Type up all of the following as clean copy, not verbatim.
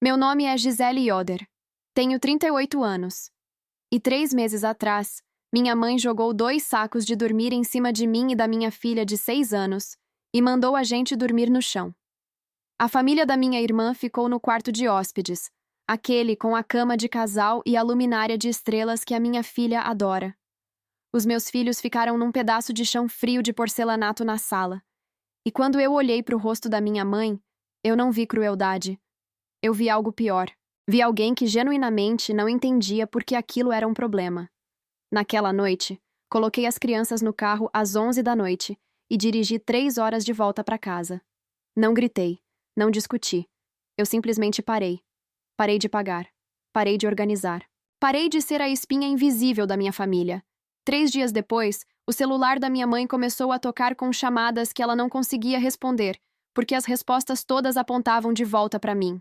Meu nome é Gisele Yoder. Tenho 38 anos. E 3 meses atrás, minha mãe jogou 2 sacos de dormir em cima de mim e da minha filha de 6 anos e mandou a gente dormir no chão. A família da minha irmã ficou no quarto de hóspedes, aquele com a cama de casal e a luminária de estrelas que a minha filha adora. Os meus filhos ficaram num pedaço de chão frio de porcelanato na sala. E quando eu olhei para o rosto da minha mãe, eu não vi crueldade. Eu vi algo pior. Vi alguém que genuinamente não entendia por que aquilo era um problema. Naquela noite, coloquei as crianças no carro às 11 da noite e dirigi 3 horas de volta para casa. Não gritei, não discuti. Eu simplesmente parei. Parei de pagar. Parei de organizar. Parei de ser a espinha invisível da minha família. 3 dias depois, o celular da minha mãe começou a tocar com chamadas que ela não conseguia responder, porque as respostas todas apontavam de volta para mim.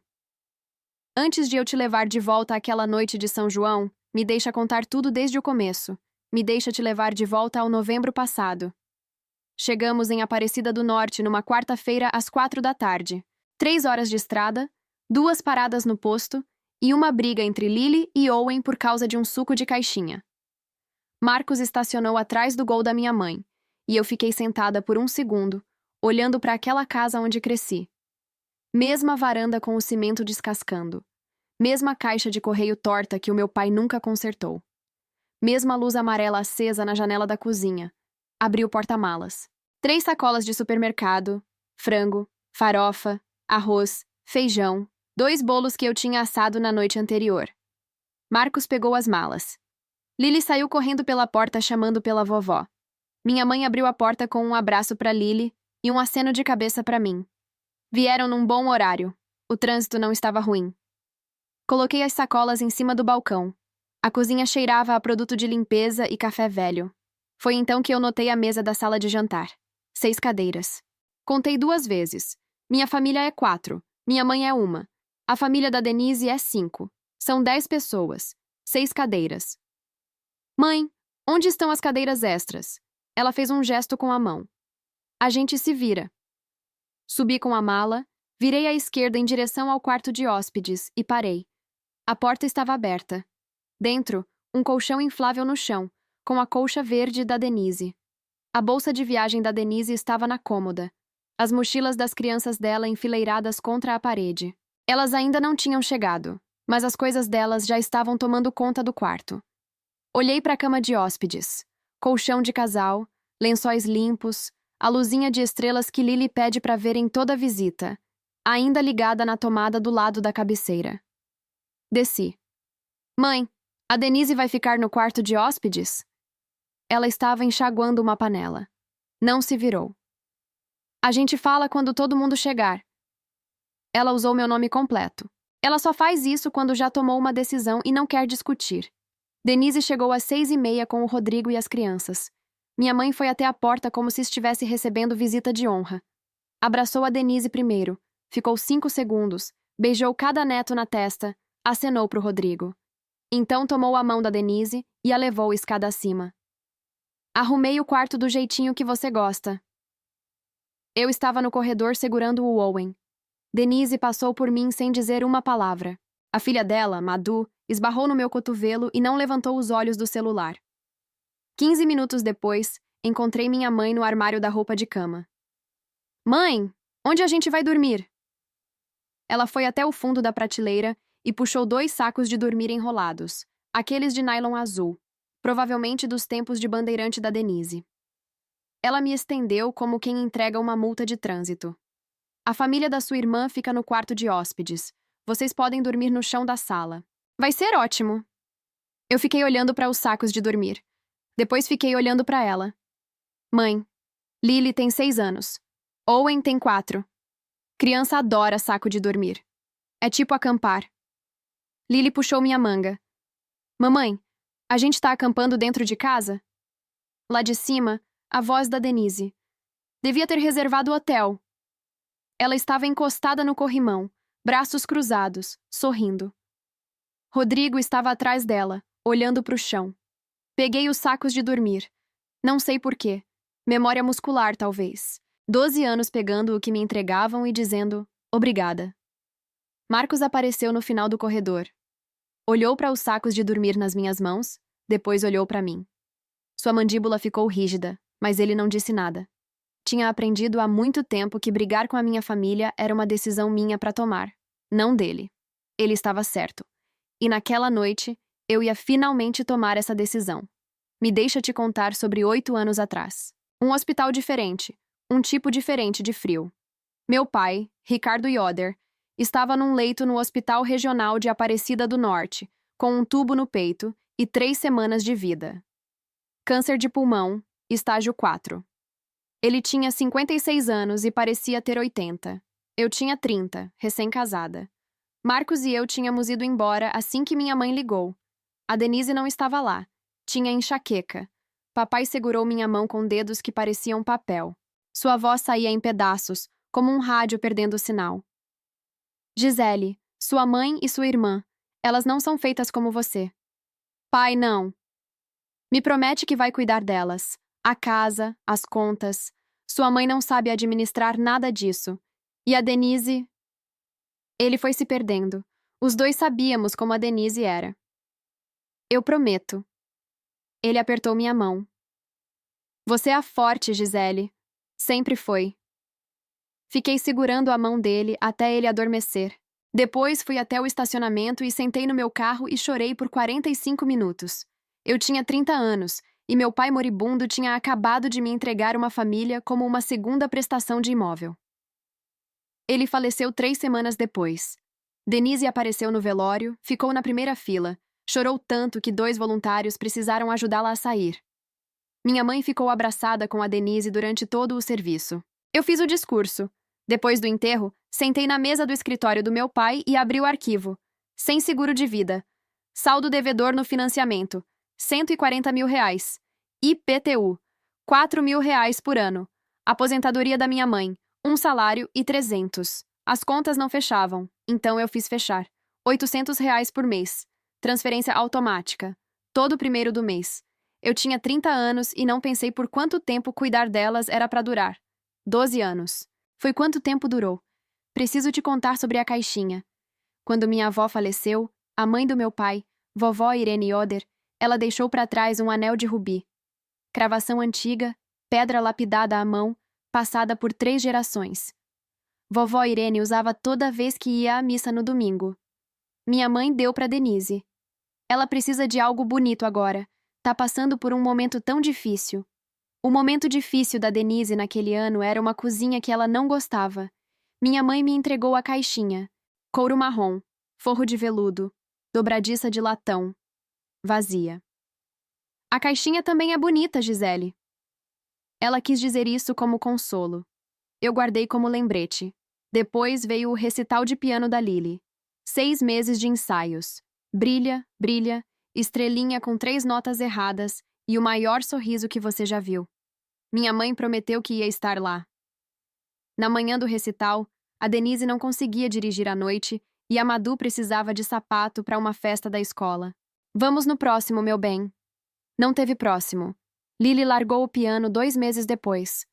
Antes de eu te levar de volta àquela noite de São João, me deixa contar tudo desde o começo. Me deixa te levar de volta ao novembro passado. Chegamos em Aparecida do Norte numa quarta-feira às 4 da tarde. 3 horas de estrada, 2 paradas no posto e uma briga entre Lily e Owen por causa de um suco de caixinha. Marcos estacionou atrás do gol da minha mãe, e eu fiquei sentada por um segundo, olhando para aquela casa onde cresci. Mesma varanda com o cimento descascando. Mesma caixa de correio torta que o meu pai nunca consertou. Mesma luz amarela acesa na janela da cozinha. Abri o porta-malas. 3 sacolas de supermercado, frango, farofa, arroz, feijão, 2 bolos que eu tinha assado na noite anterior. Marcos pegou as malas. Lily saiu correndo pela porta chamando pela vovó. Minha mãe abriu a porta com um abraço para Lily e um aceno de cabeça para mim. Vieram num bom horário. O trânsito não estava ruim. Coloquei as sacolas em cima do balcão. A cozinha cheirava a produto de limpeza e café velho. Foi então que eu notei a mesa da sala de jantar. 6 cadeiras. Contei 2 vezes. Minha família é 4. Minha mãe é 1. A família da Denise é 5. São 10 pessoas. 6 cadeiras. Mãe, onde estão as cadeiras extras? Ela fez um gesto com a mão. A gente se vira. Subi com a mala, virei à esquerda em direção ao quarto de hóspedes e parei. A porta estava aberta. Dentro, um colchão inflável no chão, com a colcha verde da Denise. A bolsa de viagem da Denise estava na cômoda. As mochilas das crianças dela enfileiradas contra a parede. Elas ainda não tinham chegado, mas as coisas delas já estavam tomando conta do quarto. Olhei para a cama de hóspedes. Colchão de casal, lençóis limpos, a luzinha de estrelas que Lily pede para ver em toda visita, ainda ligada na tomada do lado da cabeceira. Desci. Mãe, a Denise vai ficar no quarto de hóspedes? Ela estava enxaguando uma panela. Não se virou. A gente fala quando todo mundo chegar. Ela usou meu nome completo. Ela só faz isso quando já tomou uma decisão e não quer discutir. Denise chegou às 6h30 com o Rodrigo e as crianças. Minha mãe foi até a porta como se estivesse recebendo visita de honra. Abraçou a Denise primeiro, ficou 5 segundos, beijou cada neto na testa, acenou para o Rodrigo. Então tomou a mão da Denise e a levou escada acima. Arrumei o quarto do jeitinho que você gosta. Eu estava no corredor segurando o Owen. Denise passou por mim sem dizer uma palavra. A filha dela, Madu, esbarrou no meu cotovelo e não levantou os olhos do celular. 15 minutos depois, encontrei minha mãe no armário da roupa de cama. Mãe, onde a gente vai dormir? Ela foi até o fundo da prateleira e puxou 2 sacos de dormir enrolados, aqueles de nylon azul, provavelmente dos tempos de bandeirante da Denise. Ela me estendeu como quem entrega uma multa de trânsito. A família da sua irmã fica no quarto de hóspedes. Vocês podem dormir no chão da sala. Vai ser ótimo. Eu fiquei olhando para os sacos de dormir. Depois fiquei olhando para ela. Mãe, Lily tem 6 anos. Owen tem 4. Criança adora saco de dormir. É tipo acampar. Lily puxou minha manga. Mamãe, a gente tá acampando dentro de casa? Lá de cima, a voz da Denise. Devia ter reservado o hotel. Ela estava encostada no corrimão, braços cruzados, sorrindo. Rodrigo estava atrás dela, olhando para o chão. Peguei os sacos de dormir. Não sei porquê. Memória muscular, talvez. 12 anos pegando o que me entregavam e dizendo, obrigada. Marcos apareceu no final do corredor. Olhou para os sacos de dormir nas minhas mãos, depois olhou para mim. Sua mandíbula ficou rígida, mas ele não disse nada. Tinha aprendido há muito tempo que brigar com a minha família era uma decisão minha para tomar, não dele. Ele estava certo. E naquela noite, eu ia finalmente tomar essa decisão. Me deixa te contar sobre 8 anos atrás. Um hospital diferente, um tipo diferente de frio. Meu pai, Ricardo Yoder, estava num leito no Hospital Regional de Aparecida do Norte, com um tubo no peito e 3 semanas de vida. Câncer de pulmão, estágio 4. Ele tinha 56 anos e parecia ter 80. Eu tinha 30, recém-casada. Marcos e eu tínhamos ido embora assim que minha mãe ligou. A Denise não estava lá. Tinha enxaqueca. Papai segurou minha mão com dedos que pareciam papel. Sua voz saía em pedaços, como um rádio perdendo o sinal. Gisele, sua mãe e sua irmã, elas não são feitas como você. Pai, não. Me promete que vai cuidar delas. A casa, as contas. Sua mãe não sabe administrar nada disso. E a Denise... Ele foi se perdendo. Os dois sabíamos como a Denise era. Eu prometo. Ele apertou minha mão. Você é a forte, Gisele. Sempre foi. Fiquei segurando a mão dele até ele adormecer. Depois fui até o estacionamento e sentei no meu carro e chorei por 45 minutos. Eu tinha 30 anos e meu pai moribundo tinha acabado de me entregar uma família como uma segunda prestação de imóvel. Ele faleceu 3 semanas depois. Denise apareceu no velório, ficou na primeira fila, chorou tanto que 2 voluntários precisaram ajudá-la a sair. Minha mãe ficou abraçada com a Denise durante todo o serviço. Eu fiz o discurso. Depois do enterro, sentei na mesa do escritório do meu pai e abri o arquivo. Sem seguro de vida. Saldo devedor no financiamento. R$ 140 mil. IPTU. R$ 4 mil por ano. Aposentadoria da minha mãe. Um salário e 300. As contas não fechavam, então eu fiz fechar. R$ 800 por mês. Transferência automática. Todo primeiro do mês. Eu tinha 30 anos e não pensei por quanto tempo cuidar delas era para durar. 12 anos. Foi quanto tempo durou. Preciso te contar sobre a caixinha. Quando minha avó faleceu, a mãe do meu pai, vovó Irene Yoder, ela deixou para trás um anel de rubi. Cravação antiga, pedra lapidada à mão, passada por 3 gerações. Vovó Irene usava toda vez que ia à missa no domingo. Minha mãe deu para Denise. Ela precisa de algo bonito agora. Tá passando por um momento tão difícil. O momento difícil da Denise naquele ano era uma cozinha que ela não gostava. Minha mãe me entregou a caixinha. Couro marrom, forro de veludo, dobradiça de latão. Vazia. A caixinha também é bonita, Gisele. Ela quis dizer isso como consolo. Eu guardei como lembrete. Depois veio o recital de piano da Lily. 6 meses de ensaios. Brilha, brilha, estrelinha com 3 notas erradas e o maior sorriso que você já viu. Minha mãe prometeu que ia estar lá. Na manhã do recital, a Denise não conseguia dirigir à noite e a Madu precisava de sapato para uma festa da escola. Vamos no próximo, meu bem. Não teve próximo. Lily largou o piano 2 meses depois.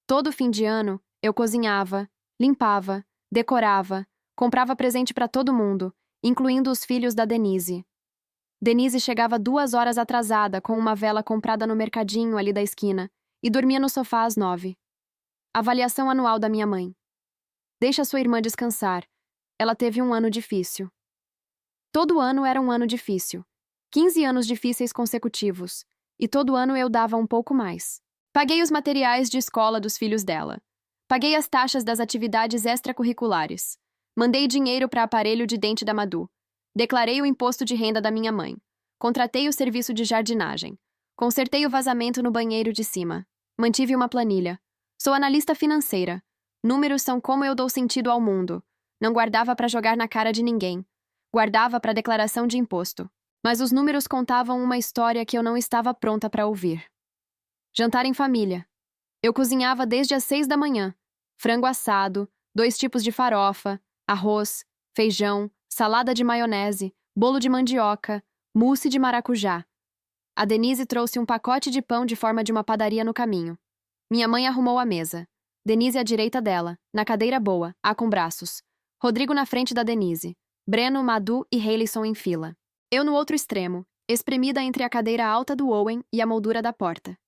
Todo fim de ano, eu cozinhava, limpava, decorava, comprava presente para todo mundo, incluindo os filhos da Denise. Denise chegava 2 horas atrasada com uma vela comprada no mercadinho ali da esquina e dormia no sofá às 9. Avaliação anual da minha mãe. Deixa sua irmã descansar. Ela teve um ano difícil. Todo ano era um ano difícil. 15 anos difíceis consecutivos. E todo ano eu dava um pouco mais. Paguei os materiais de escola dos filhos dela. Paguei as taxas das atividades extracurriculares. Mandei dinheiro para aparelho de dente da Madu. Declarei o imposto de renda da minha mãe. Contratei o serviço de jardinagem. Consertei o vazamento no banheiro de cima. Mantive uma planilha. Sou analista financeira. Números são como eu dou sentido ao mundo. Não guardava para jogar na cara de ninguém. Guardava para declaração de imposto. Mas os números contavam uma história que eu não estava pronta para ouvir. Jantar em família. Eu cozinhava desde as 6 da manhã. Frango assado, 2 tipos de farofa, arroz, feijão, salada de maionese, bolo de mandioca, mousse de maracujá. A Denise trouxe um pacote de pão de forma de uma padaria no caminho. Minha mãe arrumou a mesa. Denise à direita dela, na cadeira boa, a com braços. Rodrigo na frente da Denise. Breno, Madu e Haileyson em fila. Eu no outro extremo, espremida entre a cadeira alta do Owen e a moldura da porta.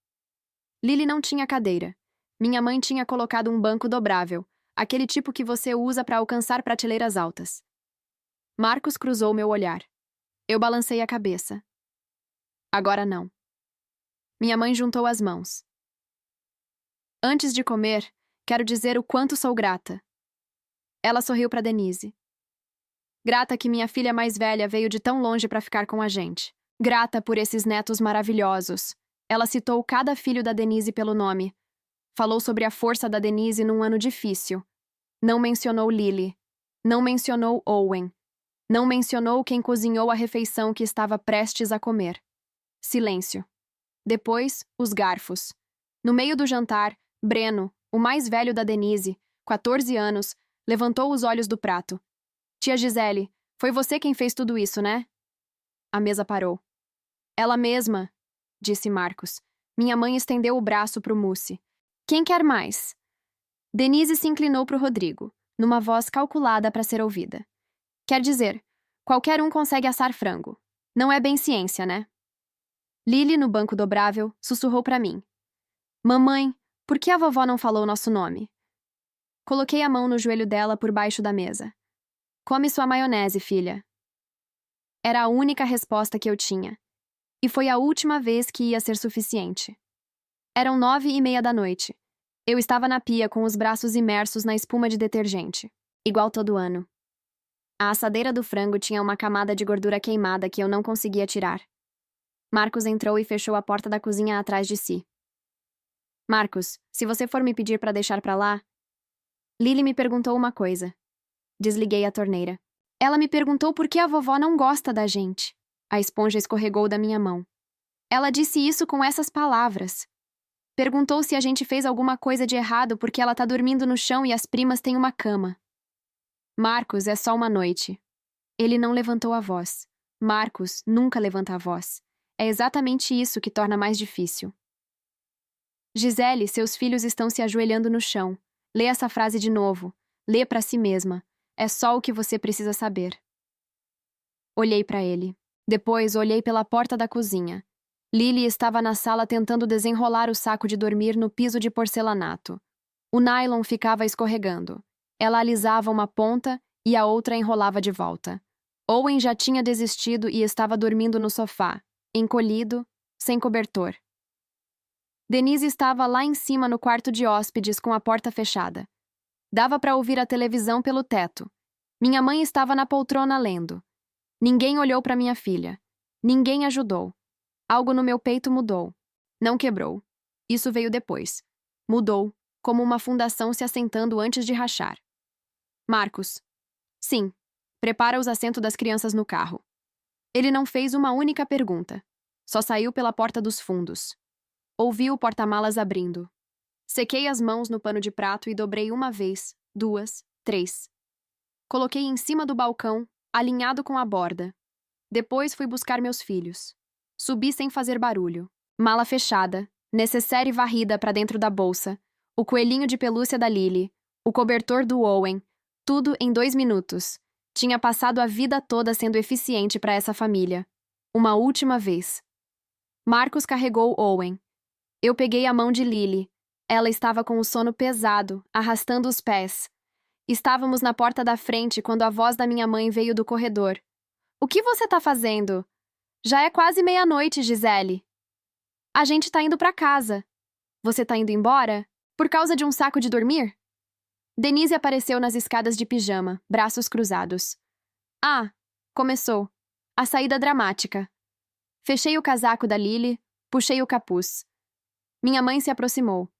Lily não tinha cadeira. Minha mãe tinha colocado um banco dobrável, aquele tipo que você usa para alcançar prateleiras altas. Marcos cruzou meu olhar. Eu balancei a cabeça. Agora não. Minha mãe juntou as mãos. Antes de comer, quero dizer o quanto sou grata. Ela sorriu para Denise. Grata que minha filha mais velha veio de tão longe para ficar com a gente. Grata por esses netos maravilhosos. Ela citou cada filho da Denise pelo nome. Falou sobre a força da Denise num ano difícil. Não mencionou Lily. Não mencionou Owen. Não mencionou quem cozinhou a refeição que estava prestes a comer. Silêncio. Depois, os garfos. No meio do jantar, Breno, o mais velho da Denise, 14 anos, levantou os olhos do prato. Tia Gisele, foi você quem fez tudo isso, né? A mesa parou. Ela mesma, disse Marcos. Minha mãe estendeu o braço para o mousse. Quem quer mais? Denise se inclinou para o Rodrigo, numa voz calculada para ser ouvida. Quer dizer, qualquer um consegue assar frango. Não é bem ciência, né? Lily, no banco dobrável, sussurrou para mim. Mamãe, por que a vovó não falou nosso nome? Coloquei a mão no joelho dela por baixo da mesa. Come sua maionese, filha. Era a única resposta que eu tinha. E foi a última vez que ia ser suficiente. Eram 9:30 da noite. Eu estava na pia com os braços imersos na espuma de detergente. Igual todo ano. A assadeira do frango tinha uma camada de gordura queimada que eu não conseguia tirar. Marcos entrou e fechou a porta da cozinha atrás de si. Marcos, se você for me pedir para deixar para lá... Lily me perguntou uma coisa. Desliguei a torneira. Ela me perguntou por que a vovó não gosta da gente. A esponja escorregou da minha mão. Ela disse isso com essas palavras. Perguntou se a gente fez alguma coisa de errado porque ela tá dormindo no chão e as primas têm uma cama. Marcos, é só uma noite. Ele não levantou a voz. Marcos nunca levanta a voz. É exatamente isso que torna mais difícil. Gisele, seus filhos estão se ajoelhando no chão. Lê essa frase de novo. Lê para si mesma. É só o que você precisa saber. Olhei para ele. Depois olhei pela porta da cozinha. Lily estava na sala tentando desenrolar o saco de dormir no piso de porcelanato. O nylon ficava escorregando. Ela alisava uma ponta e a outra enrolava de volta. Owen já tinha desistido e estava dormindo no sofá, encolhido, sem cobertor. Denise estava lá em cima no quarto de hóspedes com a porta fechada. Dava para ouvir a televisão pelo teto. Minha mãe estava na poltrona lendo. Ninguém olhou para minha filha. Ninguém ajudou. Algo no meu peito mudou. Não quebrou. Isso veio depois. Mudou, como uma fundação se assentando antes de rachar. Marcos. Sim. Prepara os assentos das crianças no carro. Ele não fez uma única pergunta. Só saiu pela porta dos fundos. Ouvi o porta-malas abrindo. Sequei as mãos no pano de prato e dobrei uma vez, 2, 3. Coloquei em cima do balcão, alinhado com a borda. Depois fui buscar meus filhos. Subi sem fazer barulho. Mala fechada, necessaire varrida para dentro da bolsa, o coelhinho de pelúcia da Lily, o cobertor do Owen, tudo em 2 minutos. Tinha passado a vida toda sendo eficiente para essa família. Uma última vez. Marcos carregou Owen. Eu peguei a mão de Lily. Ela estava com o sono pesado, arrastando os pés. Estávamos na porta da frente quando a voz da minha mãe veio do corredor. O que você tá fazendo? Já é quase meia-noite, Gisele. A gente tá indo pra casa. Você tá indo embora? Por causa de um saco de dormir? Denise apareceu nas escadas de pijama, braços cruzados. Ah, começou. A saída dramática. Fechei o casaco da Lily, puxei o capuz. Minha mãe se aproximou.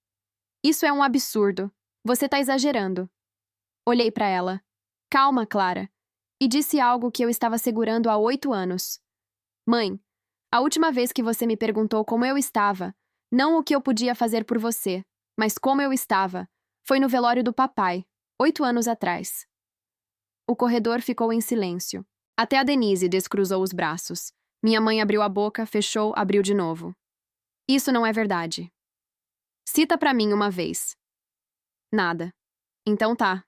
Isso é um absurdo. Você tá exagerando. Olhei pra ela. Calma, Clara. E disse algo que eu estava segurando há 8 anos. Mãe, a última vez que você me perguntou como eu estava, não o que eu podia fazer por você, mas como eu estava, foi no velório do papai, 8 anos atrás. O corredor ficou em silêncio. Até a Denise descruzou os braços. Minha mãe abriu a boca, fechou, abriu de novo. Isso não é verdade. Cita pra mim uma vez. Nada. Então tá.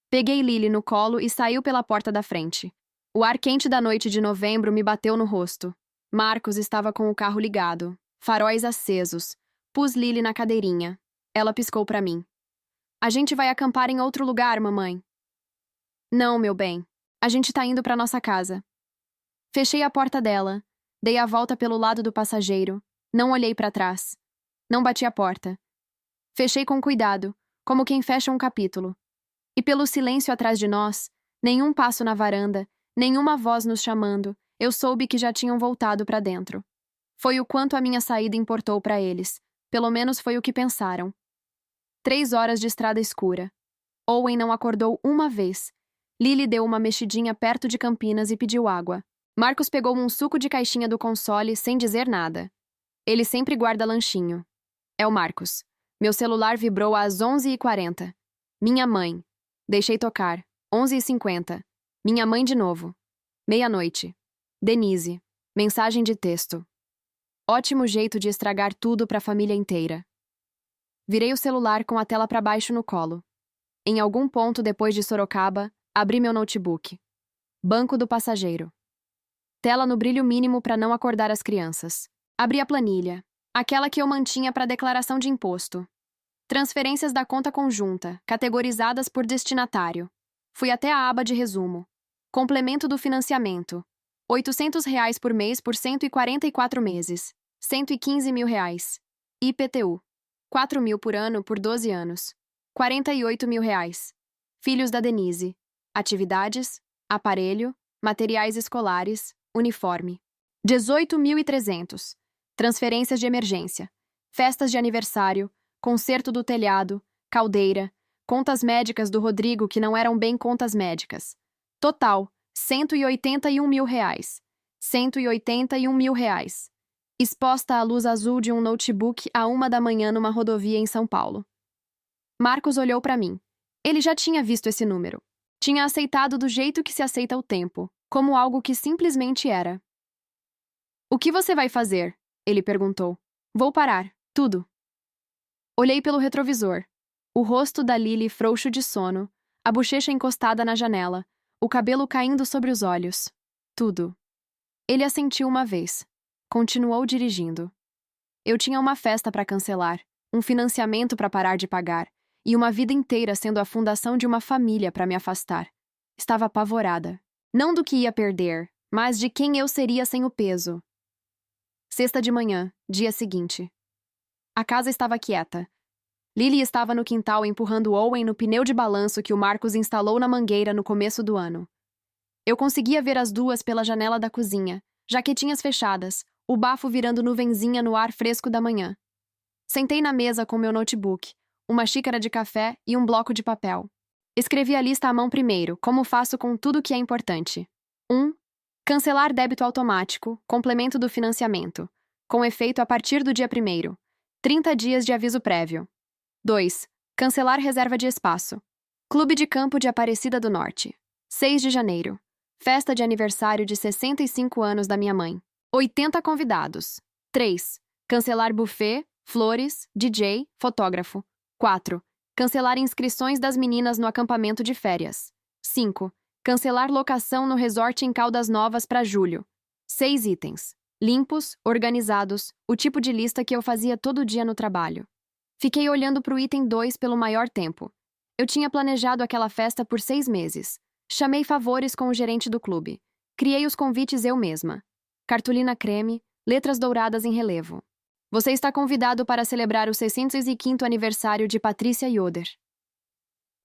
Peguei Lily no colo e saiu pela porta da frente. O ar quente da noite de novembro me bateu no rosto. Marcos estava com o carro ligado, faróis acesos. Pus Lily na cadeirinha. Ela piscou para mim. A gente vai acampar em outro lugar, mamãe. Não, meu bem. A gente tá indo para nossa casa. Fechei a porta dela. Dei a volta pelo lado do passageiro. Não olhei para trás. Não bati a porta. Fechei com cuidado, como quem fecha um capítulo. E pelo silêncio atrás de nós, nenhum passo na varanda, nenhuma voz nos chamando, eu soube que já tinham voltado para dentro. Foi o quanto a minha saída importou para eles. Pelo menos foi o que pensaram. 3 horas de estrada escura. Owen não acordou uma vez. Lily deu uma mexidinha perto de Campinas e pediu água. Marcos pegou um suco de caixinha do console sem dizer nada. Ele sempre guarda lanchinho. É o Marcos. Meu celular vibrou às 11h40. Minha mãe. Deixei tocar. 11h50. Minha mãe de novo. Meia-noite. Denise. Mensagem de texto. Ótimo jeito de estragar tudo para a família inteira. Virei o celular com a tela para baixo no colo. Em algum ponto depois de Sorocaba, abri meu notebook. Banco do passageiro. Tela no brilho mínimo para não acordar as crianças. Abri a planilha. Aquela que eu mantinha para declaração de imposto. Transferências da conta conjunta, categorizadas por destinatário. Fui até a aba de resumo. Complemento do financiamento. R$ 800 por mês por 144 meses. R$ 115.000. IPTU. 4.000 por ano por 12 anos. R$ 48.000. Filhos da Denise. Atividades, aparelho, materiais escolares, uniforme. 18.300. Transferências de emergência. Festas de aniversário, concerto do telhado, caldeira, contas médicas do Rodrigo que não eram bem contas médicas. Total, R$ 181.000. R$ 181.000. Exposta à luz azul de um notebook à 1 da manhã numa rodovia em São Paulo. Marcos olhou para mim. Ele já tinha visto esse número. Tinha aceitado do jeito que se aceita o tempo, como algo que simplesmente era. O que você vai fazer? Ele perguntou. Vou parar, tudo. Olhei pelo retrovisor. O rosto da Lily frouxo de sono, a bochecha encostada na janela, o cabelo caindo sobre os olhos. Tudo. Ele assentiu uma vez. Continuou dirigindo. Eu tinha uma festa para cancelar, um financiamento para parar de pagar, e uma vida inteira sendo a fundação de uma família para me afastar. Estava apavorada. Não do que ia perder, mas de quem eu seria sem o peso. Sexta de manhã, dia seguinte. A casa estava quieta. Lily estava no quintal empurrando Owen no pneu de balanço que o Marcos instalou na mangueira no começo do ano. Eu conseguia ver as duas pela janela da cozinha, jaquetinhas fechadas, o bafo virando nuvenzinha no ar fresco da manhã. Sentei na mesa com meu notebook, uma xícara de café e um bloco de papel. Escrevi a lista à mão primeiro, como faço com tudo que é importante. 1. Cancelar débito automático, complemento do financiamento, com efeito a partir do dia 1º. 30 dias de aviso prévio. 2. Cancelar reserva de espaço. Clube de Campo de Aparecida do Norte. 6 de janeiro. Festa de aniversário de 65 anos da minha mãe. 80 convidados. 3. Cancelar buffet, flores, DJ, fotógrafo. 4. Cancelar inscrições das meninas no acampamento de férias. 5. Cancelar locação no resort em Caldas Novas para julho. 6 itens. Limpos, organizados, o tipo de lista que eu fazia todo dia no trabalho. Fiquei olhando para o item 2 pelo maior tempo. Eu tinha planejado aquela festa por 6 meses. Chamei favores com o gerente do clube. Criei os convites eu mesma. Cartolina creme, letras douradas em relevo. Você está convidado para celebrar o 605º aniversário de Patrícia Yoder.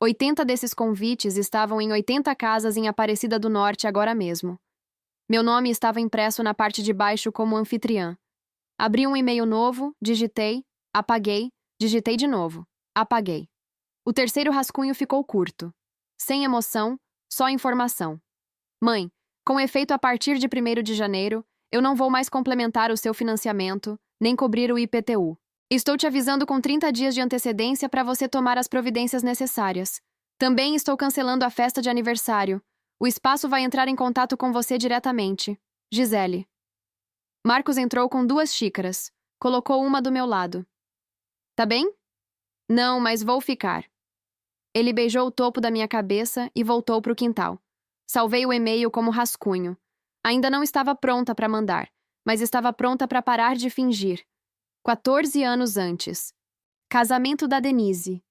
80 desses convites estavam em 80 casas em Aparecida do Norte agora mesmo. Meu nome estava impresso na parte de baixo como anfitriã. Abri um e-mail novo, digitei, apaguei, digitei de novo, apaguei. O terceiro rascunho ficou curto. Sem emoção, só informação. Mãe, com efeito a partir de 1º de janeiro, eu não vou mais complementar o seu financiamento, nem cobrir o IPTU. Estou te avisando com 30 dias de antecedência para você tomar as providências necessárias. Também estou cancelando a festa de aniversário. O espaço vai entrar em contato com você diretamente. Gisele. Marcos entrou com 2 xícaras. Colocou uma do meu lado. Tá bem? Não, mas vou ficar. Ele beijou o topo da minha cabeça e voltou para o quintal. Salvei o e-mail como rascunho. Ainda não estava pronta para mandar, mas estava pronta para parar de fingir. 14 anos antes. Casamento da Denise.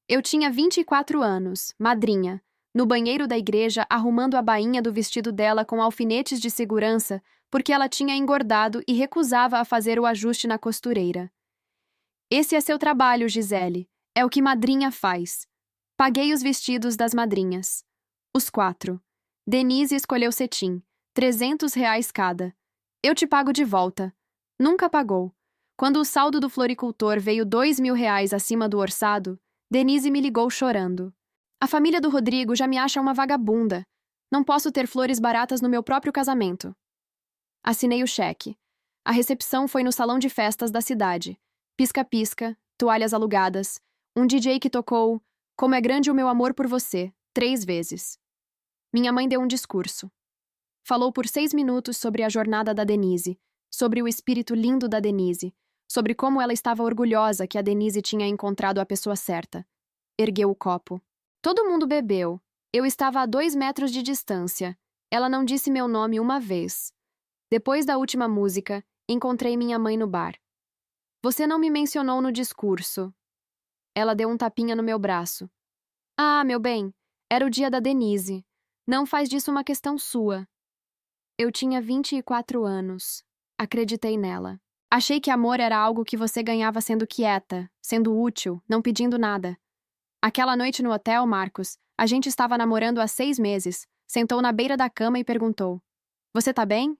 Eu tinha 24 anos, madrinha, no banheiro da igreja arrumando a bainha do vestido dela com alfinetes de segurança porque ela tinha engordado e recusava a fazer o ajuste na costureira. Esse é seu trabalho, Gisele. É o que madrinha faz. Paguei os vestidos das madrinhas. Os 4. Denise escolheu cetim. R$ 300 cada. Eu te pago de volta. Nunca pagou. Quando o saldo do floricultor veio R$ 2.000 acima do orçado, Denise me ligou chorando. A família do Rodrigo já me acha uma vagabunda. Não posso ter flores baratas no meu próprio casamento. Assinei o cheque. A recepção foi no salão de festas da cidade. Pisca-pisca, toalhas alugadas, um DJ que tocou Como é Grande o Meu Amor por Você, 3 vezes. Minha mãe deu um discurso. Falou por 6 minutos sobre a jornada da Denise, sobre o espírito lindo da Denise, sobre como ela estava orgulhosa que a Denise tinha encontrado a pessoa certa. Ergueu o copo. Todo mundo bebeu. Eu estava a 2 metros de distância. Ela não disse meu nome uma vez. Depois da última música, encontrei minha mãe no bar. Você não me mencionou no discurso. Ela deu um tapinha no meu braço. Ah, meu bem, era o dia da Denise. Não faz disso uma questão sua. Eu tinha 24 anos. Acreditei nela. Achei que amor era algo que você ganhava sendo quieta, sendo útil, não pedindo nada. Aquela noite no hotel, Marcos, a gente estava namorando há 6 meses, sentou na beira da cama e perguntou: Você tá bem?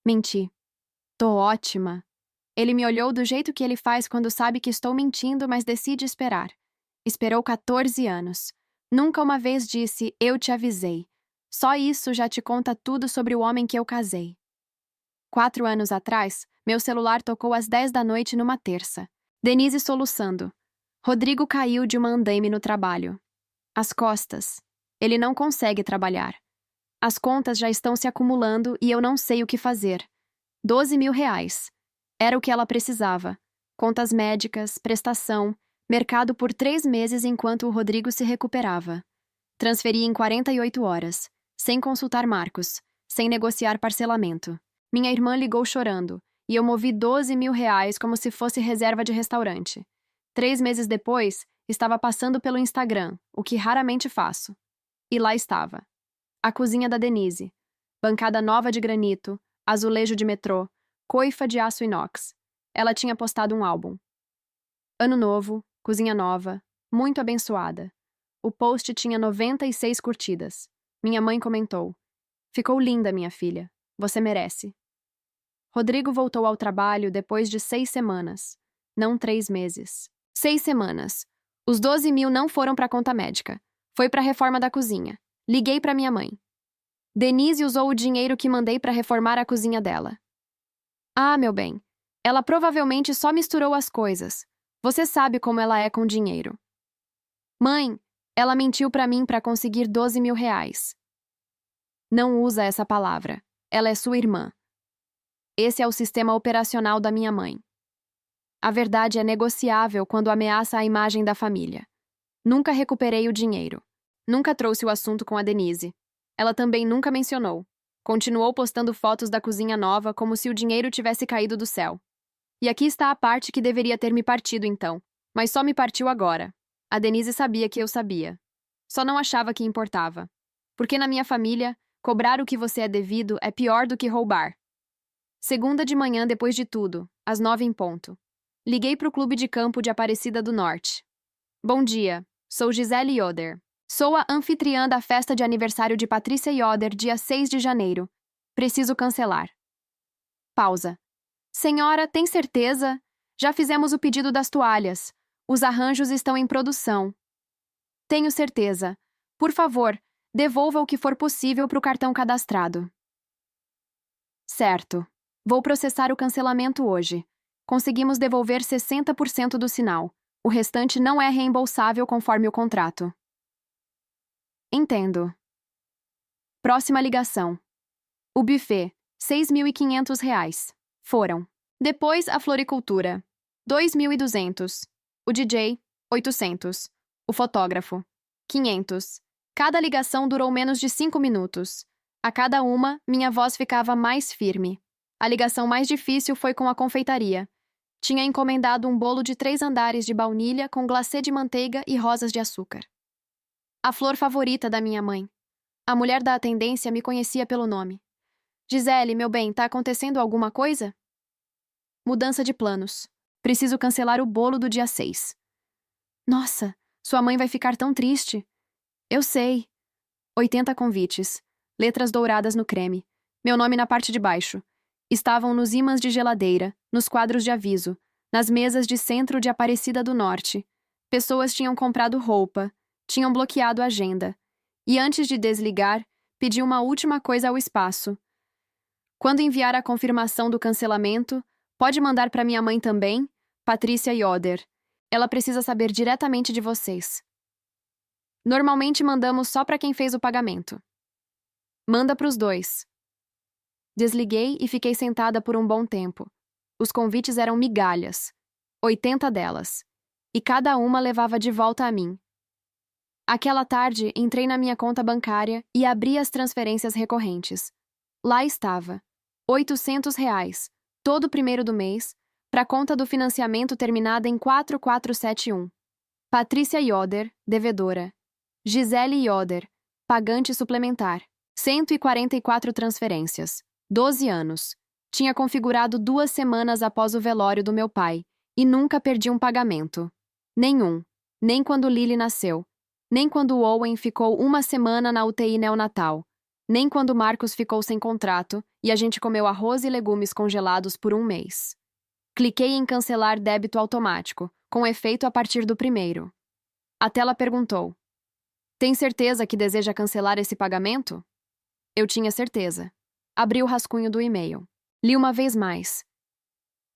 Menti. Tô ótima. Ele me olhou do jeito que ele faz quando sabe que estou mentindo, mas decide esperar. Esperou 14 anos. Nunca uma vez disse, eu te avisei. Só isso já te conta tudo sobre o homem que eu casei. 4 anos atrás, meu celular tocou às 10 da noite numa terça. Denise soluçando. Rodrigo caiu de uma andaime no trabalho. As costas. Ele não consegue trabalhar. As contas já estão se acumulando e eu não sei o que fazer. R$ 12.000. Era o que ela precisava. Contas médicas, prestação, mercado por 3 meses enquanto o Rodrigo se recuperava. Transferi em 48 horas, sem consultar Marcos, sem negociar parcelamento. Minha irmã ligou chorando, e eu movi R$ 12.000 como se fosse reserva de restaurante. 3 meses depois, estava passando pelo Instagram, o que raramente faço. E lá estava. A cozinha da Denise. Bancada nova de granito, azulejo de metrô, coifa de aço inox. Ela tinha postado um álbum. Ano novo, cozinha nova, muito abençoada. O post tinha 96 curtidas. Minha mãe comentou: Ficou linda, minha filha. Você merece. Rodrigo voltou ao trabalho depois de 6 semanas. Não 3 meses. 6 semanas. Os 12.000 não foram para a conta médica. Foi para a reforma da cozinha. Liguei para minha mãe. Denise usou o dinheiro que mandei para reformar a cozinha dela. Ah, meu bem. Ela provavelmente só misturou as coisas. Você sabe como ela é com dinheiro. Mãe, ela mentiu para mim para conseguir R$ 12.000. Não usa essa palavra. Ela é sua irmã. Esse é o sistema operacional da minha mãe. A verdade é negociável quando ameaça a imagem da família. Nunca recuperei o dinheiro. Nunca trouxe o assunto com a Denise. Ela também nunca mencionou. Continuou postando fotos da cozinha nova como se o dinheiro tivesse caído do céu. E aqui está a parte que deveria ter me partido então, mas só me partiu agora. A Denise sabia que eu sabia. Só não achava que importava. Porque na minha família, cobrar o que você é devido é pior do que roubar. Segunda de manhã depois de tudo, às 9 em ponto. Liguei para o clube de campo de Aparecida do Norte. Bom dia, sou Gisele Yoder. Sou a anfitriã da festa de aniversário de Patrícia Yoder, dia 6 de janeiro. Preciso cancelar. Pausa. Senhora, tem certeza? Já fizemos o pedido das toalhas. Os arranjos estão em produção. Tenho certeza. Por favor, devolva o que for possível para o cartão cadastrado. Certo. Vou processar o cancelamento hoje. Conseguimos devolver 60% do sinal. O restante não é reembolsável conforme o contrato. Entendo. Próxima ligação. O buffet, R$ 6.500. Foram. Depois, a floricultura, 2.200. O DJ, 800. O fotógrafo, 500. Cada ligação durou menos de 5 minutos. A cada uma, minha voz ficava mais firme. A ligação mais difícil foi com a confeitaria. Tinha encomendado um bolo de 3 andares de baunilha com glacê de manteiga e rosas de açúcar. A flor favorita da minha mãe. A mulher da atendência me conhecia pelo nome. Gisele, meu bem, tá acontecendo alguma coisa? Mudança de planos. Preciso cancelar o bolo do dia 6. Nossa, sua mãe vai ficar tão triste. Eu sei. 80 convites. Letras douradas no creme. Meu nome na parte de baixo. Estavam nos ímãs de geladeira, nos quadros de aviso, nas mesas de centro de Aparecida do Norte. Pessoas tinham comprado roupa, tinham bloqueado a agenda. E antes de desligar, pedi uma última coisa ao espaço. Quando enviar a confirmação do cancelamento, pode mandar para minha mãe também, Patrícia Yoder. Ela precisa saber diretamente de vocês. Normalmente mandamos só para quem fez o pagamento. Manda para os dois. Desliguei e fiquei sentada por um bom tempo. Os convites eram migalhas, 80 delas, e cada uma levava de volta a mim. Aquela tarde, entrei na minha conta bancária e abri as transferências recorrentes. Lá estava, R$ 800, todo primeiro do mês, para a conta do financiamento terminada em 4471. Patrícia Yoder, devedora. Gisele Yoder, pagante suplementar. 144 transferências. 12 anos. Tinha configurado 2 semanas após o velório do meu pai e nunca perdi um pagamento. Nenhum. Nem quando Lily nasceu. Nem quando Owen ficou 1 semana na UTI neonatal. Nem quando Marcos ficou sem contrato e a gente comeu arroz e legumes congelados por 1 mês. Cliquei em cancelar débito automático, com efeito a partir do primeiro. A tela perguntou: tem certeza que deseja cancelar esse pagamento? Eu tinha certeza. Abri o rascunho do e-mail. Li uma vez mais.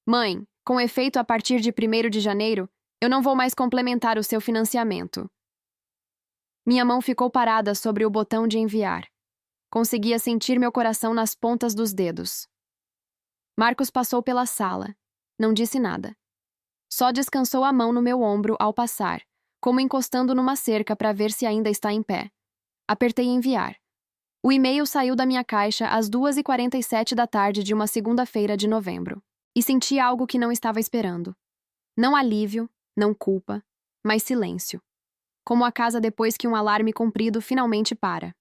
Mãe, com efeito a partir de 1º de janeiro, eu não vou mais complementar o seu financiamento. Minha mão ficou parada sobre o botão de enviar. Conseguia sentir meu coração nas pontas dos dedos. Marcos passou pela sala. Não disse nada. Só descansou a mão no meu ombro ao passar, como encostando numa cerca para ver se ainda está em pé. Apertei enviar. O e-mail saiu da minha caixa às 2h47 da tarde de uma segunda-feira de novembro. E senti algo que não estava esperando. Não alívio, não culpa, mas silêncio. Como a casa depois que um alarme comprido finalmente para.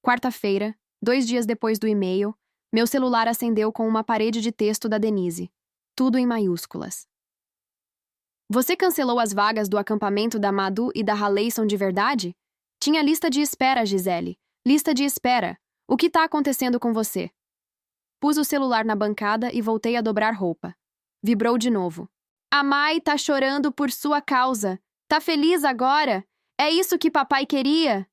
Quarta-feira, 2 dias depois do e-mail, meu celular acendeu com uma parede de texto da Denise. Tudo em maiúsculas. Você cancelou as vagas do acampamento da Madu e da Halayson de verdade? Tinha lista de espera, Gisele. Lista de espera. O que tá acontecendo com você? Pus o celular na bancada e voltei a dobrar roupa. Vibrou de novo. A Mai tá chorando por sua causa. Tá feliz agora? É isso que papai queria?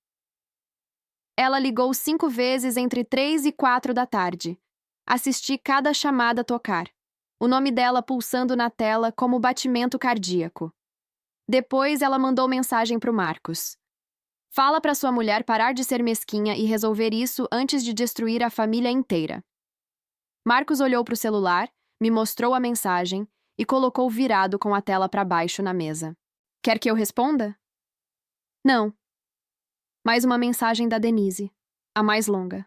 Ela ligou 5 vezes entre 3 e 4 da tarde. Assisti cada chamada tocar. O nome dela pulsando na tela como batimento cardíaco. Depois ela mandou mensagem pro Marcos. Fala para sua mulher parar de ser mesquinha e resolver isso antes de destruir a família inteira. Marcos olhou pro celular, me mostrou a mensagem e colocou virado com a tela para baixo na mesa. Quer que eu responda? Não. Mais uma mensagem da Denise, a mais longa.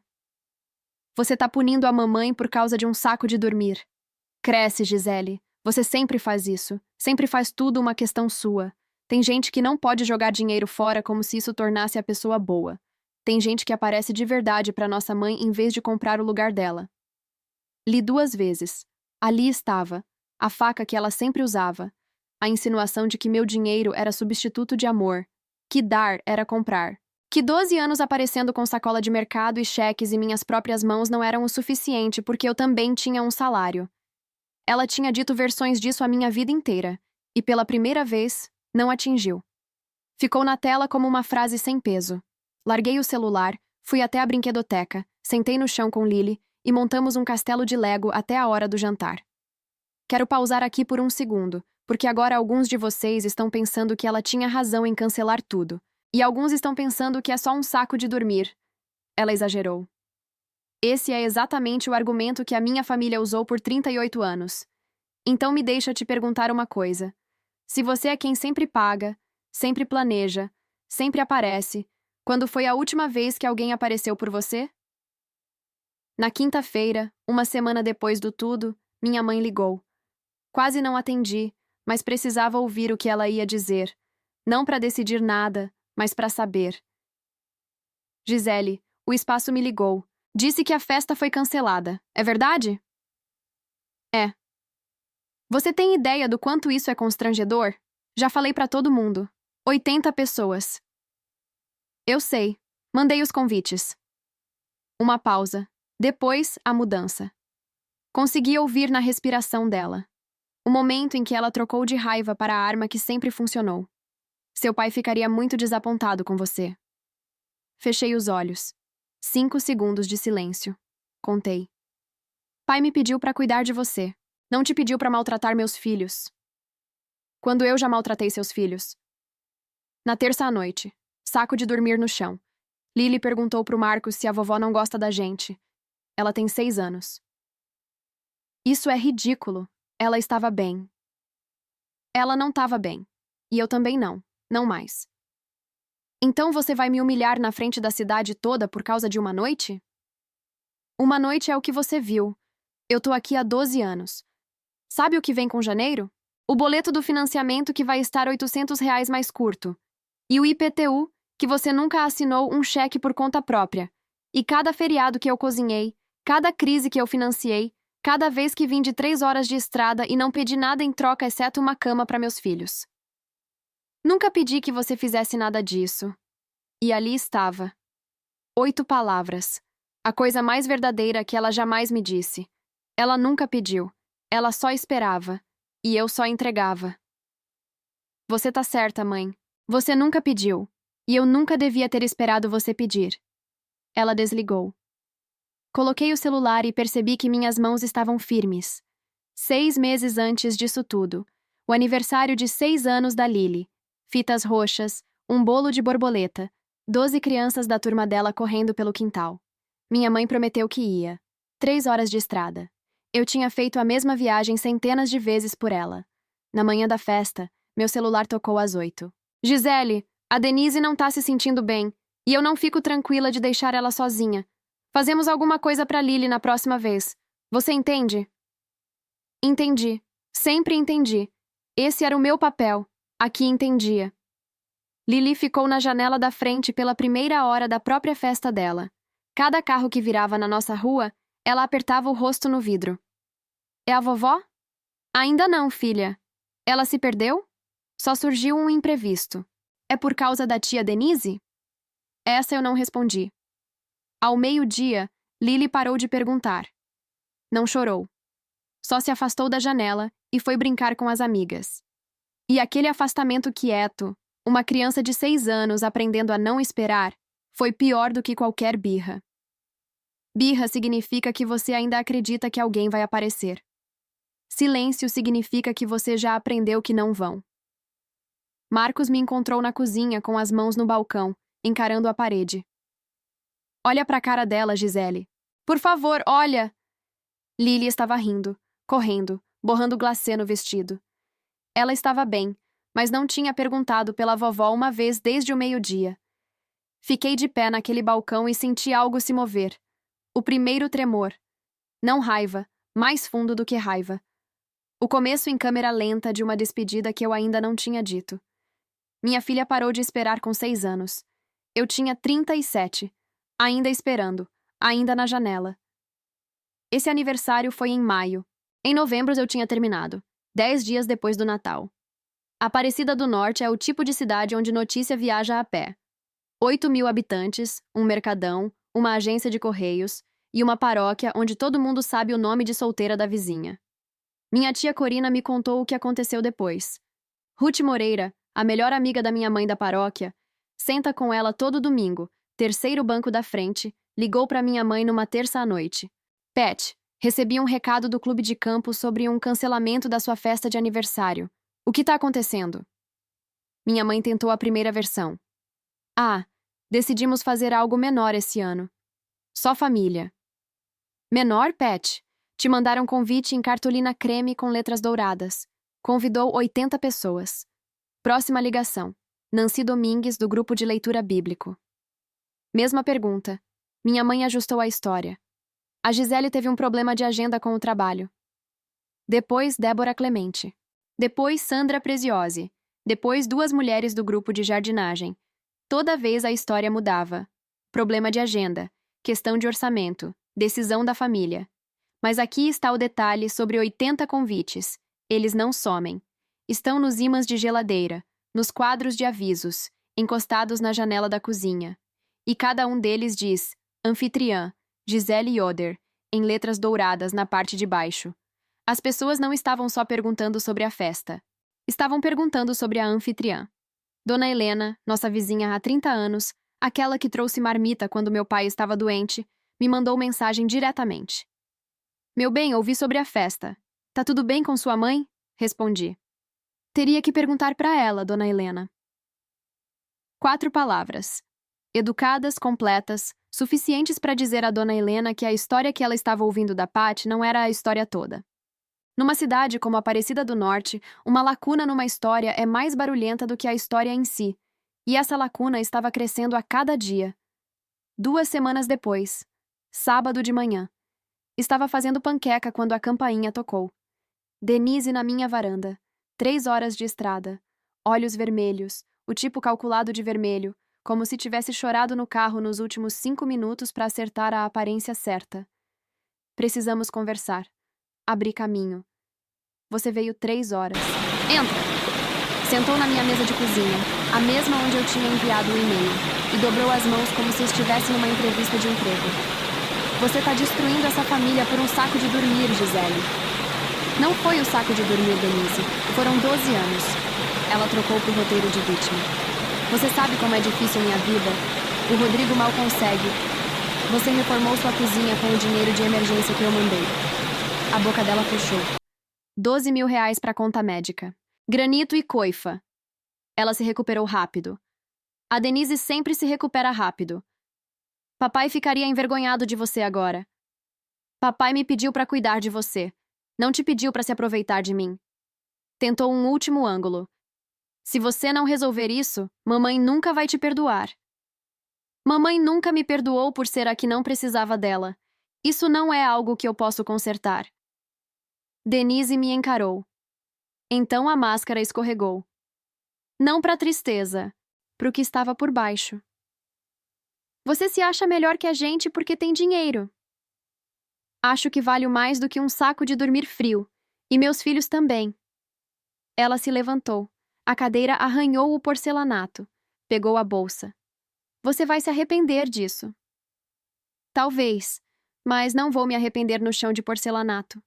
Você tá punindo a mamãe por causa de um saco de dormir. Cresce, Gisele. Você sempre faz isso. Sempre faz tudo uma questão sua. Tem gente que não pode jogar dinheiro fora como se isso tornasse a pessoa boa. Tem gente que aparece de verdade para nossa mãe em vez de comprar o lugar dela. Li 2 vezes. Ali estava, a faca que ela sempre usava. A insinuação de que meu dinheiro era substituto de amor. Que dar era comprar. Que 12 anos aparecendo com sacola de mercado e cheques em minhas próprias mãos não eram o suficiente porque eu também tinha um salário. Ela tinha dito versões disso a minha vida inteira. E pela primeira vez, não atingiu. Ficou na tela como uma frase sem peso. Larguei o celular, fui até a brinquedoteca, sentei no chão com Lily e montamos um castelo de Lego até a hora do jantar. Quero pausar aqui por 1 segundo, porque agora alguns de vocês estão pensando que ela tinha razão em cancelar tudo. E alguns estão pensando que é só um saco de dormir. Ela exagerou. Esse é exatamente o argumento que a minha família usou por 38 anos. Então me deixa te perguntar uma coisa. Se você é quem sempre paga, sempre planeja, Sempre aparece. Quando foi a última vez que alguém apareceu por você? Na quinta-feira, uma semana depois do tudo, minha mãe ligou. Quase não atendi, mas precisava ouvir o que ela ia dizer. Não para decidir nada, mas para saber. Gisele, o espaço me ligou. Disse que a festa foi cancelada. É verdade? É. Você tem ideia do quanto isso é constrangedor? Já falei para todo mundo. 80 pessoas. Eu sei. Mandei os convites. Uma pausa. Depois, a mudança. Consegui ouvir na respiração dela. O momento em que ela trocou de raiva para a arma que sempre funcionou. Seu pai ficaria muito desapontado com você. Fechei os olhos. 5 segundos de silêncio. Contei. Pai me pediu para cuidar de você. Não te pediu para maltratar meus filhos. Quando eu já maltratei seus filhos? Na terça à noite. Saco de dormir no chão. Lily perguntou pro Marcos se a vovó não gosta da gente. Ela tem 6 anos. Isso é ridículo. Ela estava bem. Ela não estava bem. E eu também não. Não mais. Então você vai me humilhar na frente da cidade toda por causa de uma noite? Uma noite é o que você viu. Eu tô aqui há 12 anos. Sabe o que vem com janeiro? O boleto do financiamento que vai estar R$ 800 mais curto. E o IPTU, que você nunca assinou um cheque por conta própria. E cada feriado que eu cozinhei, cada crise que eu financiei, cada vez que vim de 3 horas de estrada e não pedi nada em troca exceto uma cama para meus filhos. Nunca pedi que você fizesse nada disso. E ali estava. 8 palavras. A coisa mais verdadeira que ela jamais me disse. Ela nunca pediu. Ela só esperava. E eu só entregava. Você tá certa, mãe. Você nunca pediu. E eu nunca devia ter esperado você pedir. Ela desligou. Coloquei o celular e percebi que minhas mãos estavam firmes. 6 meses antes disso tudo. O aniversário de 6 anos da Lily. Fitas roxas, um bolo de borboleta, 12 crianças da turma dela correndo pelo quintal. Minha mãe prometeu que ia. 3 horas de estrada. Eu tinha feito a mesma viagem centenas de vezes por ela. Na manhã da festa, meu celular tocou às 8. Gisele, a Denise não tá se sentindo bem, e eu não fico tranquila de deixar ela sozinha. Fazemos alguma coisa pra Lily na próxima vez. Você entende? Entendi. Sempre entendi. Esse era o meu papel. Aqui entendia. Lily ficou na janela da frente pela primeira hora da própria festa dela. Cada carro que virava na nossa rua, ela apertava o rosto no vidro. É a vovó? Ainda não, filha. Ela se perdeu? Só surgiu um imprevisto. É por causa da tia Denise? Essa eu não respondi. Ao meio-dia, Lily parou de perguntar. Não chorou. Só se afastou da janela e foi brincar com as amigas. E aquele afastamento quieto, uma criança de 6 anos aprendendo a não esperar, foi pior do que qualquer birra. Birra significa que você ainda acredita que alguém vai aparecer. Silêncio significa que você já aprendeu que não vão. Marcos me encontrou na cozinha com as mãos no balcão, encarando a parede. Olha pra cara dela, Gisele. Por favor, olha! Lily estava rindo, correndo, borrando glacê no vestido. Ela estava bem, mas não tinha perguntado pela vovó uma vez desde o meio-dia. Fiquei de pé naquele balcão e senti algo se mover. O primeiro tremor. Não raiva, mais fundo do que raiva. O começo em câmera lenta de uma despedida que eu ainda não tinha dito. Minha filha parou de esperar com 6 anos. Eu tinha 37, ainda esperando, ainda na janela. Esse aniversário foi em maio. Em novembro eu tinha terminado, 10 dias depois do Natal. Aparecida do Norte é o tipo de cidade onde notícia viaja a pé. 8.000 habitantes, um mercadão, uma agência de correios e uma paróquia onde todo mundo sabe o nome de solteira da vizinha. Minha tia Corina me contou o que aconteceu depois. Ruth Moreira, a melhor amiga da minha mãe da paróquia, senta com ela todo domingo, terceiro banco da frente, ligou para minha mãe numa terça à noite. Pat, recebi um recado do clube de campo sobre um cancelamento da sua festa de aniversário. O que tá acontecendo? Minha mãe tentou a primeira versão. Ah, decidimos fazer algo menor esse ano. Só família. Menor, Pat? Te mandaram convite em cartolina creme com letras douradas. Convidou 80 pessoas. Próxima ligação. Nancy Domingues, do grupo de leitura bíblico. Mesma pergunta. Minha mãe ajustou a história. A Gisele teve um problema de agenda com o trabalho. Depois, Débora Clemente. Depois, Sandra Preziosi. Depois, 2 mulheres do grupo de jardinagem. Toda vez a história mudava. Problema de agenda, questão de orçamento, decisão da família. Mas aqui está o detalhe sobre 80 convites. Eles não somem. Estão nos ímãs de geladeira, nos quadros de avisos, encostados na janela da cozinha. E cada um deles diz, anfitriã, Gisele Yoder, em letras douradas na parte de baixo. As pessoas não estavam só perguntando sobre a festa. Estavam perguntando sobre a anfitriã. Dona Helena, nossa vizinha há 30 anos, aquela que trouxe marmita quando meu pai estava doente, me mandou mensagem diretamente. Meu bem, ouvi sobre a festa. Tá tudo bem com sua mãe? Respondi. Teria que perguntar para ela, Dona Helena. 4 palavras. Educadas, completas, suficientes para dizer à Dona Helena que a história que ela estava ouvindo da Patty não era a história toda. Numa cidade como Aparecida do Norte, uma lacuna numa história é mais barulhenta do que a história em si, e essa lacuna estava crescendo a cada dia. 2 semanas depois, sábado de manhã, estava fazendo panqueca quando a campainha tocou. Denise na minha varanda. 3 horas de estrada. Olhos vermelhos, o tipo calculado de vermelho, como se tivesse chorado no carro nos últimos 5 minutos para acertar a aparência certa. Precisamos conversar. Abri caminho. Você veio 3 horas. Entra! Sentou na minha mesa de cozinha, a mesma onde eu tinha enviado o e-mail, e dobrou as mãos como se estivesse numa entrevista de emprego. Você tá destruindo essa família por um saco de dormir, Gisele. Não foi o saco de dormir, Denise. Foram 12 anos. Ela trocou pro roteiro de vítima. Você sabe como é difícil minha vida? O Rodrigo mal consegue. Você reformou sua cozinha com o dinheiro de emergência que eu mandei. A boca dela fechou. 12 mil reais pra conta médica. Granito e coifa. Ela se recuperou rápido. A Denise sempre se recupera rápido. Papai ficaria envergonhado de você agora. Papai me pediu pra cuidar de você. Não te pediu pra se aproveitar de mim. Tentou um último ângulo. Se você não resolver isso, mamãe nunca vai te perdoar. Mamãe nunca me perdoou por ser a que não precisava dela. Isso não é algo que eu posso consertar. Denise me encarou. Então a máscara escorregou. Não pra tristeza, pro que estava por baixo. Você se acha melhor que a gente porque tem dinheiro. Acho que valho mais do que um saco de dormir frio. E meus filhos também. Ela se levantou. A cadeira arranhou o porcelanato. Pegou a bolsa. Você vai se arrepender disso. Talvez, mas não vou me arrepender no chão de porcelanato.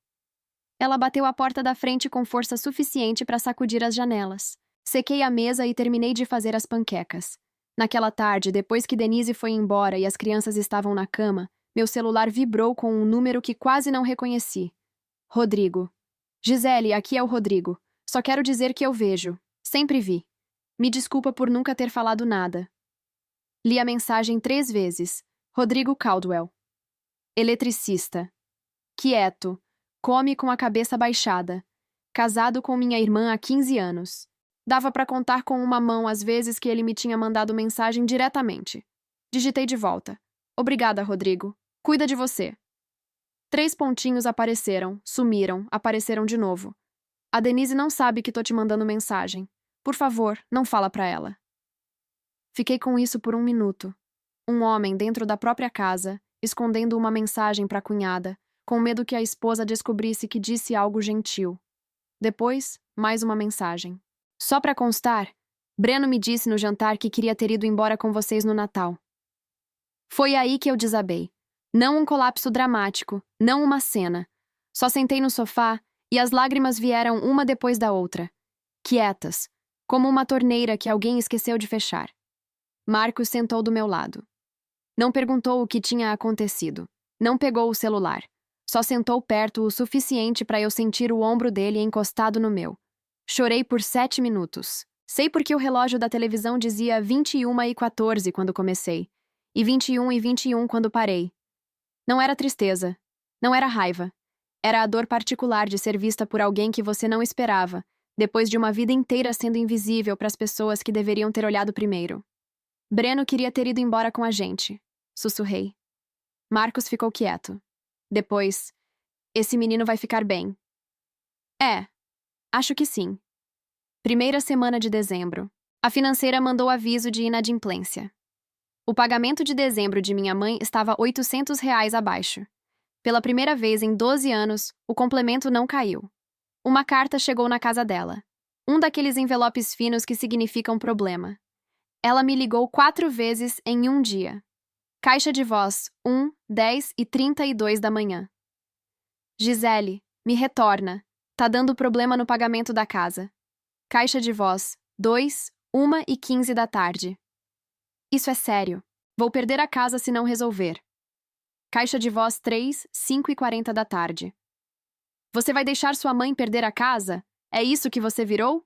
Ela bateu a porta da frente com força suficiente para sacudir as janelas. Sequei a mesa e terminei de fazer as panquecas. Naquela tarde, depois que Denise foi embora e as crianças estavam na cama, meu celular vibrou com um número que quase não reconheci. Rodrigo. Gisele, aqui é o Rodrigo. Só quero dizer que eu vejo. Sempre vi. Me desculpa por nunca ter falado nada. Li a mensagem 3 vezes. Rodrigo Caldwell. Eletricista. Quieto. Come com a cabeça baixada. Casado com minha irmã há 15 anos. Dava para contar com uma mão as vezes que ele me tinha mandado mensagem diretamente. Digitei de volta. Obrigada, Rodrigo. Cuida de você. 3 pontinhos apareceram, sumiram, apareceram de novo. A Denise não sabe que tô te mandando mensagem. Por favor, não fala pra ela. Fiquei com isso por 1 minuto. Um homem dentro da própria casa, escondendo uma mensagem pra cunhada, com medo que a esposa descobrisse que disse algo gentil. Depois, mais uma mensagem. Só pra constar, Breno me disse no jantar que queria ter ido embora com vocês no Natal. Foi aí que eu desabei. Não um colapso dramático, não uma cena. Só sentei no sofá e as lágrimas vieram uma depois da outra. Quietas, como uma torneira que alguém esqueceu de fechar. Marcos sentou do meu lado. Não perguntou o que tinha acontecido. Não pegou o celular. Só sentou perto o suficiente para eu sentir o ombro dele encostado no meu. Chorei por 7 minutos. Sei porque o relógio da televisão dizia 21h14 quando comecei. E 21h21 quando parei. Não era tristeza. Não era raiva. Era a dor particular de ser vista por alguém que você não esperava, depois de uma vida inteira sendo invisível para as pessoas que deveriam ter olhado primeiro. Breno queria ter ido embora com a gente, sussurrei. Marcos ficou quieto. Depois, esse menino vai ficar bem. É, acho que sim. Primeira semana de dezembro. A financeira mandou aviso de inadimplência. O pagamento de dezembro de minha mãe estava R$ 800 abaixo. Pela primeira vez em 12 anos, o complemento não caiu. Uma carta chegou na casa dela. Um daqueles envelopes finos que significam problema. Ela me ligou 4 vezes em um dia. Caixa de voz 1, 10 e 32 da manhã. Gisele, me retorna. Tá dando problema no pagamento da casa. Caixa de voz 2, 1 e 15 da tarde. Isso é sério. Vou perder a casa se não resolver. Caixa de voz 3, 5 e 40 da tarde. Você vai deixar sua mãe perder a casa? É isso que você virou?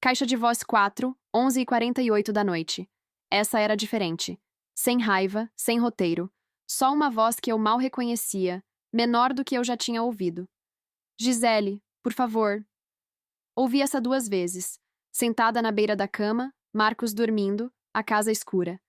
Caixa de voz 4, 11 e 48 da noite. Essa era diferente. Sem raiva, sem roteiro. Só uma voz que eu mal reconhecia, menor do que eu já tinha ouvido. Gisele, por favor. Ouvi essa 2 vezes. Sentada na beira da cama, Marcos dormindo, a casa escura.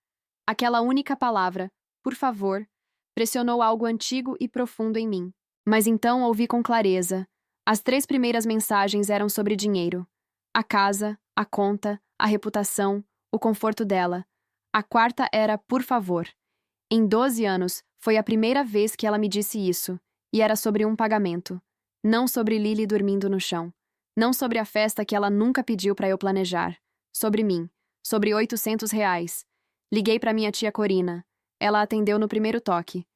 Aquela única palavra, por favor, pressionou algo antigo e profundo em mim. Mas então ouvi com clareza. As 3 primeiras mensagens eram sobre dinheiro. A casa, a conta, a reputação, o conforto dela. A quarta era por favor. Em 12 anos, foi a primeira vez que ela me disse isso, e era sobre um pagamento. Não sobre Lily dormindo no chão. Não sobre a festa que ela nunca pediu para eu planejar. Sobre mim. Sobre R$ 800. Liguei para minha tia Corina. Ela atendeu no primeiro toque.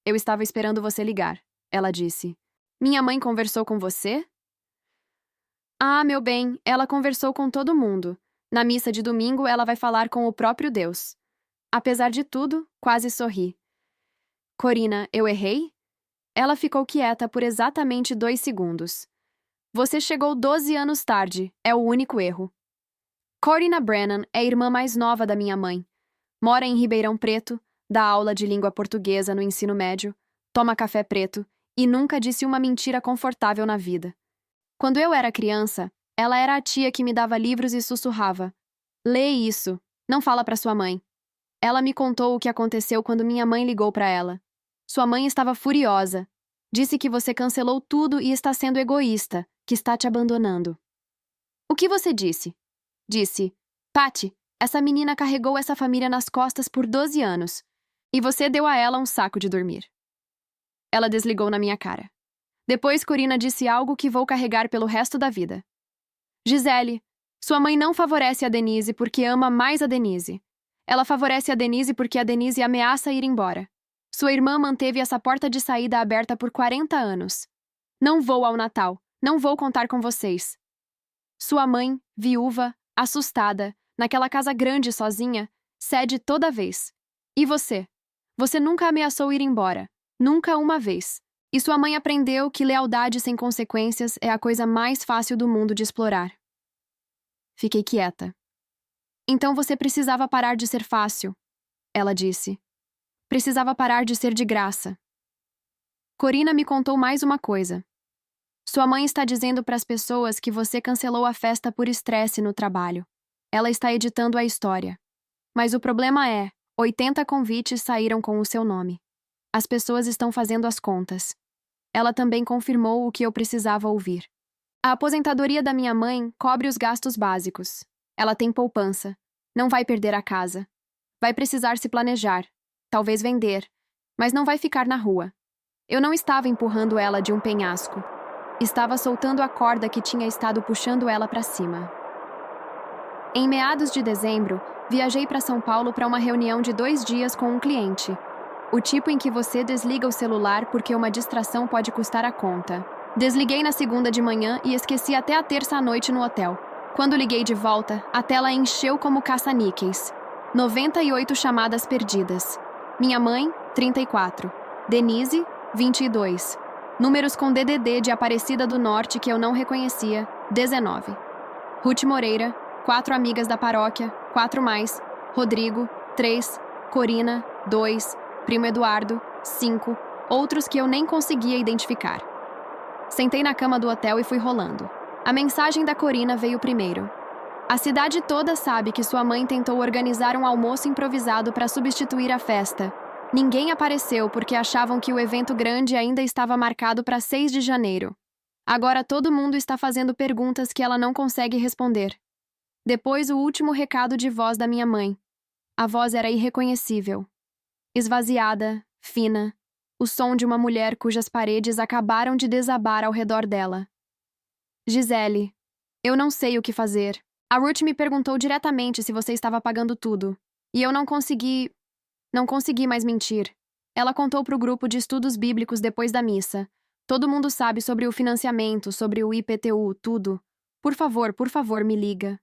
Eu estava esperando você ligar, ela disse. Minha mãe conversou com você? Ah, meu bem, ela conversou com todo mundo. Na missa de domingo, ela vai falar com o próprio Deus. Apesar de tudo, quase sorri. Corina, eu errei? Ela ficou quieta por exatamente 2 segundos. Você chegou 12 anos tarde, é o único erro. Corina Brennan é a irmã mais nova da minha mãe. Mora em Ribeirão Preto, dá aula de língua portuguesa no ensino médio, toma café preto e nunca disse uma mentira confortável na vida. Quando eu era criança, ela era a tia que me dava livros e sussurrava. Lê isso, não fala para sua mãe. Ela me contou o que aconteceu quando minha mãe ligou para ela. Sua mãe estava furiosa. Disse que você cancelou tudo e está sendo egoísta, que está te abandonando. O que você disse? Disse, Patty, essa menina carregou essa família nas costas por 12 anos. E você deu a ela um saco de dormir. Ela desligou na minha cara. Depois Corina disse algo que vou carregar pelo resto da vida. Gisele, sua mãe não favorece a Denise porque ama mais a Denise. Ela favorece a Denise porque a Denise ameaça ir embora. Sua irmã manteve essa porta de saída aberta por 40 anos. Não vou ao Natal. Não vou contar com vocês. Sua mãe, viúva, assustada, naquela casa grande sozinha, cede toda vez. E você? Você nunca ameaçou ir embora. Nunca uma vez. E sua mãe aprendeu que lealdade sem consequências é a coisa mais fácil do mundo de explorar. Fiquei quieta. Então você precisava parar de ser fácil, ela disse. Precisava parar de ser de graça. Corina me contou mais uma coisa. Sua mãe está dizendo para as pessoas que você cancelou a festa por estresse no trabalho. Ela está editando a história. Mas o problema é, 80 convites saíram com o seu nome. As pessoas estão fazendo as contas. Ela também confirmou o que eu precisava ouvir. A aposentadoria da minha mãe cobre os gastos básicos. Ela tem poupança. Não vai perder a casa. Vai precisar se planejar. Talvez vender. Mas não vai ficar na rua. Eu não estava empurrando ela de um penhasco. Estava soltando a corda que tinha estado puxando ela para cima. Em meados de dezembro, viajei para São Paulo para uma reunião de 2 dias com um cliente. O tipo em que você desliga o celular porque uma distração pode custar a conta. Desliguei na segunda de manhã e esqueci até a terça à noite no hotel. Quando liguei de volta, a tela encheu como caça-níqueis. 98 chamadas perdidas. Minha mãe, 34. Denise, 22. Números com DDD de Aparecida do Norte que eu não reconhecia, 19. Ruth Moreira, 4 amigas da paróquia, 4 mais. Rodrigo, 3. Corina, 2. Primo Eduardo, 5. Outros que eu nem conseguia identificar. Sentei na cama do hotel e fui rolando. A mensagem da Corina veio primeiro. A cidade toda sabe que sua mãe tentou organizar um almoço improvisado para substituir a festa. Ninguém apareceu porque achavam que o evento grande ainda estava marcado para 6 de janeiro. Agora todo mundo está fazendo perguntas que ela não consegue responder. Depois, o último recado de voz da minha mãe. A voz era irreconhecível. Esvaziada, fina, o som de uma mulher cujas paredes acabaram de desabar ao redor dela. Gisele, eu não sei o que fazer. A Ruth me perguntou diretamente se você estava pagando tudo. E eu não consegui mais mentir. Ela contou para o grupo de estudos bíblicos depois da missa. Todo mundo sabe sobre o financiamento, sobre o IPTU, tudo. Por favor, me liga.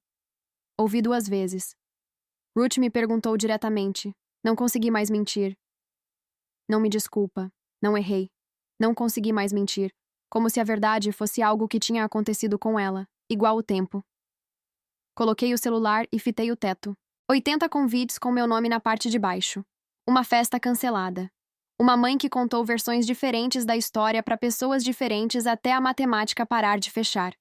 Ouvi 2 vezes. Ruth me perguntou diretamente. Não consegui mais mentir. Não me desculpa. Não errei. Não consegui mais mentir. Como se a verdade fosse algo que tinha acontecido com ela, igual o tempo. Coloquei o celular e fitei o teto. 80 convites com meu nome na parte de baixo. Uma festa cancelada. Uma mãe que contou versões diferentes da história para pessoas diferentes até a matemática parar de fechar.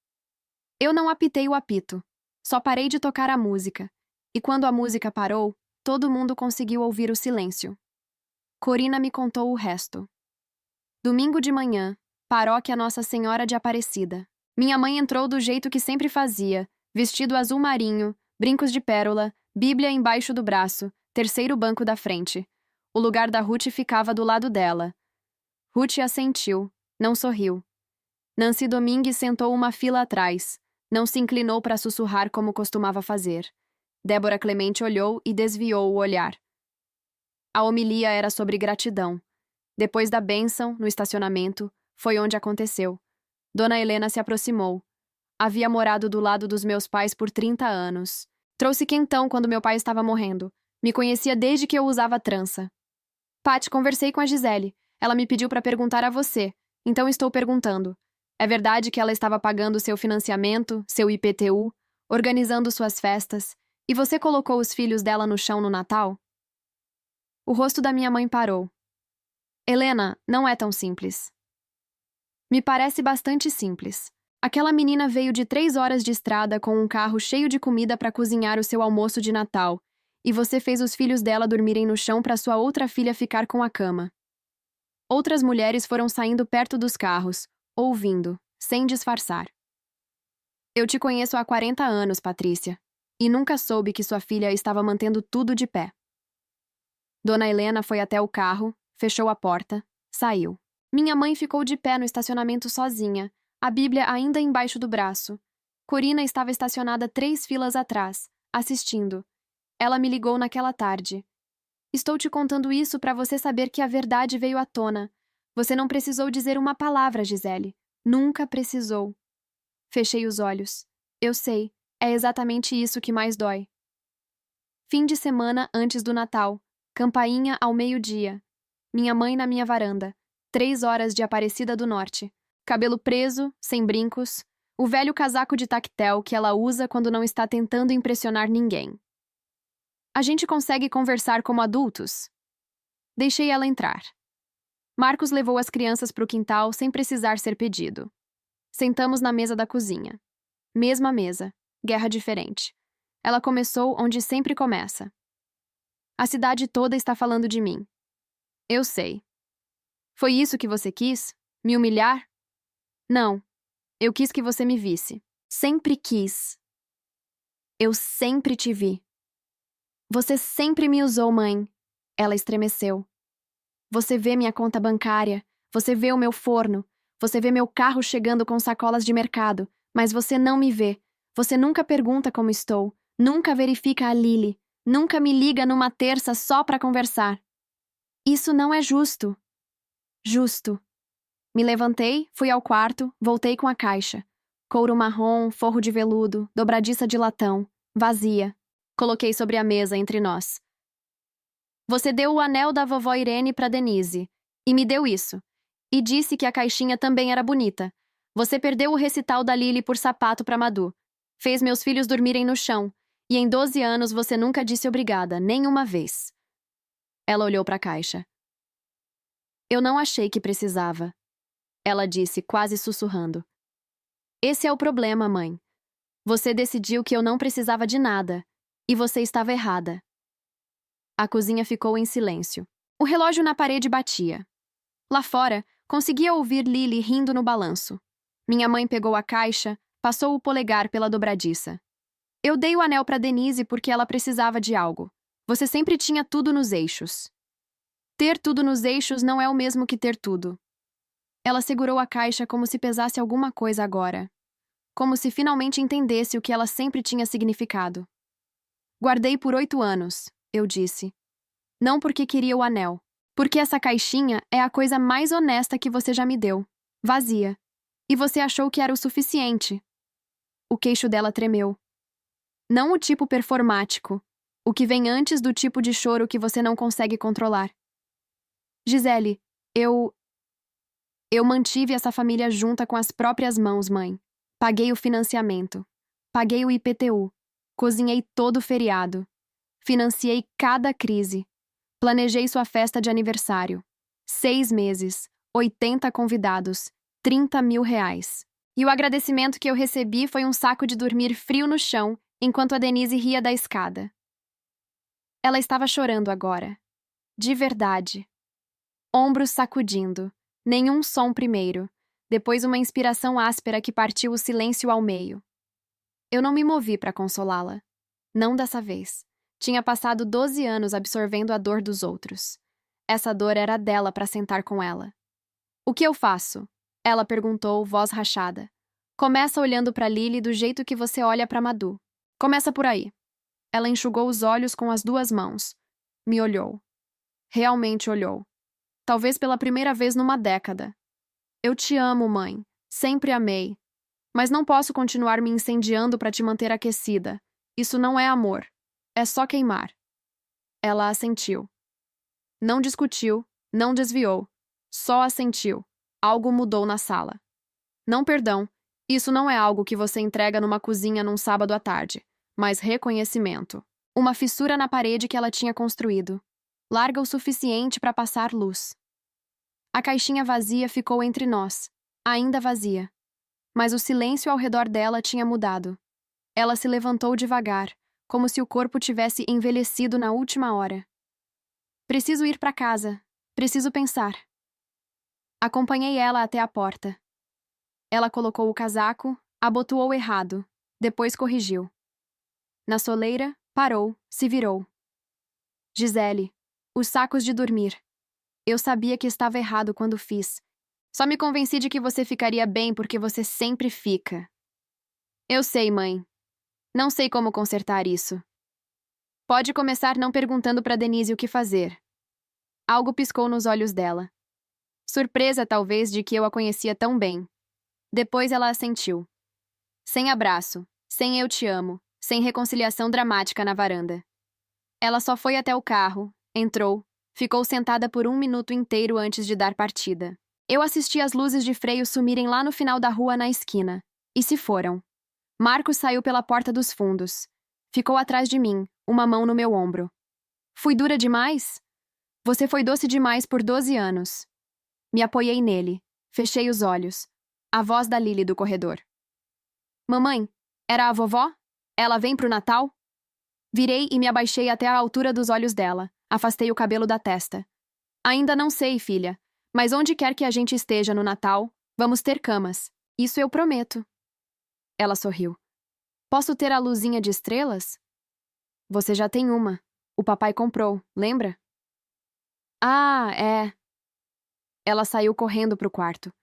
Eu não apitei o apito. Só parei de tocar a música. E quando a música parou, todo mundo conseguiu ouvir o silêncio. Corina me contou o resto. Domingo de manhã, paróquia Nossa Senhora de Aparecida. Minha mãe entrou do jeito que sempre fazia, vestido azul marinho, brincos de pérola, Bíblia embaixo do braço, terceiro banco da frente. O lugar da Ruth ficava do lado dela. Ruth assentiu, não sorriu. Nancy Domingues sentou uma fila atrás. Não se inclinou para sussurrar como costumava fazer. Débora Clemente olhou e desviou o olhar. A homilia era sobre gratidão. Depois da bênção, no estacionamento, foi onde aconteceu. Dona Helena se aproximou. Havia morado do lado dos meus pais por 30 anos. Trouxe quentão quando meu pai estava morrendo. Me conhecia desde que eu usava trança. Paty, conversei com a Gisele. Ela me pediu para perguntar a você. Então estou perguntando. É verdade que ela estava pagando seu financiamento, seu IPTU, organizando suas festas, e você colocou os filhos dela no chão no Natal? O rosto da minha mãe parou. Helena, não é tão simples. Me parece bastante simples. Aquela menina veio de 3 horas de estrada com um carro cheio de comida para cozinhar o seu almoço de Natal, e você fez os filhos dela dormirem no chão para sua outra filha ficar com a cama. Outras mulheres foram saindo perto dos carros, ouvindo, sem disfarçar. Eu te conheço há 40 anos, Patrícia, e nunca soube que sua filha estava mantendo tudo de pé. Dona Helena foi até o carro, fechou a porta, saiu. Minha mãe ficou de pé no estacionamento sozinha, a Bíblia ainda embaixo do braço. Corina estava estacionada 3 filas atrás, assistindo. Ela me ligou naquela tarde. Estou te contando isso para você saber que a verdade veio à tona. Você não precisou dizer uma palavra, Gisele. Nunca precisou. Fechei os olhos. Eu sei, é exatamente isso que mais dói. Fim de semana antes do Natal. Campainha ao meio-dia. Minha mãe na minha varanda. 3 horas de Aparecida do Norte. Cabelo preso, sem brincos. O velho casaco de tactel que ela usa quando não está tentando impressionar ninguém. A gente consegue conversar como adultos? Deixei ela entrar. Marcos levou as crianças para o quintal sem precisar ser pedido. Sentamos na mesa da cozinha. Mesma mesa, guerra diferente. Ela começou onde sempre começa. A cidade toda está falando de mim. Eu sei. Foi isso que você quis? Me humilhar? Não. Eu quis que você me visse. Sempre quis. Eu sempre te vi. Você sempre me usou, mãe. Ela estremeceu. Você vê minha conta bancária, você vê o meu forno, você vê meu carro chegando com sacolas de mercado, mas você não me vê. Você nunca pergunta como estou, nunca verifica a Lily, nunca me liga numa terça só para conversar. Isso não é justo. Justo. Me levantei, fui ao quarto, voltei com a caixa. Couro marrom, forro de veludo, dobradiça de latão, vazia. Coloquei sobre a mesa entre nós. Você deu o anel da vovó Irene para Denise. E me deu isso. E disse que a caixinha também era bonita. Você perdeu o recital da Lily por sapato para Madu. Fez meus filhos dormirem no chão. E em 12 anos você nunca disse obrigada, nem uma vez. Ela olhou para a caixa. Eu não achei que precisava. Ela disse, quase sussurrando. Esse é o problema, mãe. Você decidiu que eu não precisava de nada. E você estava errada. A cozinha ficou em silêncio. O relógio na parede batia. Lá fora, conseguia ouvir Lily rindo no balanço. Minha mãe pegou a caixa, passou o polegar pela dobradiça. Eu dei o anel para Denise porque ela precisava de algo. Você sempre tinha tudo nos eixos. Ter tudo nos eixos não é o mesmo que ter tudo. Ela segurou a caixa como se pesasse alguma coisa agora. Como se finalmente entendesse o que ela sempre tinha significado. Guardei por 8 anos, eu disse. Não porque queria o anel. Porque essa caixinha é a coisa mais honesta que você já me deu. Vazia. E você achou que era o suficiente. O queixo dela tremeu. Não o tipo performático. O que vem antes do tipo de choro que você não consegue controlar. Gisele, Eu mantive essa família junta com as próprias mãos, mãe. Paguei o financiamento. Paguei o IPTU. Cozinhei todo o feriado. Financiei cada crise. Planejei sua festa de aniversário. 6 meses, 80 convidados, 30 mil reais. E o agradecimento que eu recebi foi um saco de dormir frio no chão, enquanto a Denise ria da escada. Ela estava chorando agora. De verdade. Ombros sacudindo. Nenhum som primeiro. Depois uma inspiração áspera que partiu o silêncio ao meio. Eu não me movi para consolá-la. Não dessa vez. Tinha passado 12 anos absorvendo a dor dos outros. Essa dor era dela para sentar com ela. O que eu faço? Ela perguntou, voz rachada. Começa olhando para Lily do jeito que você olha para Madu. Começa por aí. Ela enxugou os olhos com as 2 mãos. Me olhou. Realmente olhou. Talvez pela primeira vez numa década. Eu te amo, mãe. Sempre amei. Mas não posso continuar me incendiando para te manter aquecida. Isso não é amor. É só queimar. Ela assentiu. Não discutiu, não desviou. Só assentiu. Algo mudou na sala. Não perdão. Isso não é algo que você entrega numa cozinha num sábado à tarde. Mas reconhecimento. Uma fissura na parede que ela tinha construído. Larga o suficiente para passar luz. A caixinha vazia ficou entre nós. Ainda vazia. Mas o silêncio ao redor dela tinha mudado. Ela se levantou devagar, como se o corpo tivesse envelhecido na última hora. Preciso ir para casa. Preciso pensar. Acompanhei ela até a porta. Ela colocou o casaco, abotoou errado, depois corrigiu. Na soleira, parou, se virou. Gisele, os sacos de dormir. Eu sabia que estava errado quando fiz. Só me convenci de que você ficaria bem porque você sempre fica. Eu sei, mãe. Não sei como consertar isso. Pode começar não perguntando para Denise o que fazer. Algo piscou nos olhos dela. Surpresa, talvez, de que eu a conhecia tão bem. Depois ela assentiu. Sem abraço, sem eu te amo, sem reconciliação dramática na varanda. Ela só foi até o carro, entrou, ficou sentada por 1 minuto inteiro antes de dar partida. Eu assisti as luzes de freio sumirem lá no final da rua na esquina. E se foram. Marcos saiu pela porta dos fundos. Ficou atrás de mim, uma mão no meu ombro. Fui dura demais? Você foi doce demais por 12 anos. Me apoiei nele. Fechei os olhos. A voz da Lily do corredor. Mamãe, era a vovó? Ela vem pro Natal? Virei e me abaixei até a altura dos olhos dela. Afastei o cabelo da testa. Ainda não sei, filha. Mas onde quer que a gente esteja no Natal, vamos ter camas. Isso eu prometo. Ela sorriu. Posso ter a luzinha de estrelas? Você já tem uma. O papai comprou, lembra? Ah, é. Ela saiu correndo pro quarto.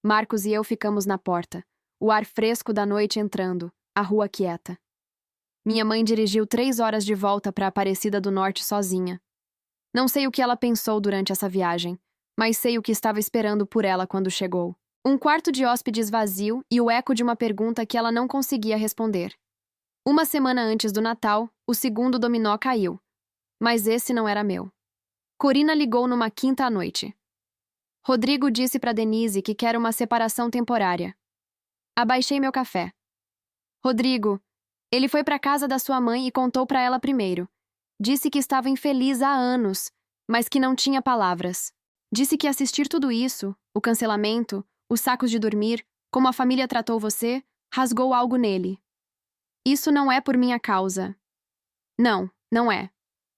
Marcos e eu ficamos na porta. O ar fresco da noite entrando, a rua quieta. Minha mãe dirigiu 3 horas de volta para Aparecida do Norte sozinha. Não sei o que ela pensou durante essa viagem, mas sei o que estava esperando por ela quando chegou. Um quarto de hóspedes vazio e o eco de uma pergunta que ela não conseguia responder. Uma semana antes do Natal, o segundo dominó caiu. Mas esse não era meu. Corina ligou numa quinta à noite. Rodrigo disse para Denise que quer uma separação temporária. Abaixei meu café. Rodrigo, ele foi para casa da sua mãe e contou para ela primeiro. Disse que estava infeliz há anos, mas que não tinha palavras. Disse que assistir tudo isso, o cancelamento, os sacos de dormir, Como a família tratou você, rasgou algo nele. Isso não é por minha causa. Não, não é.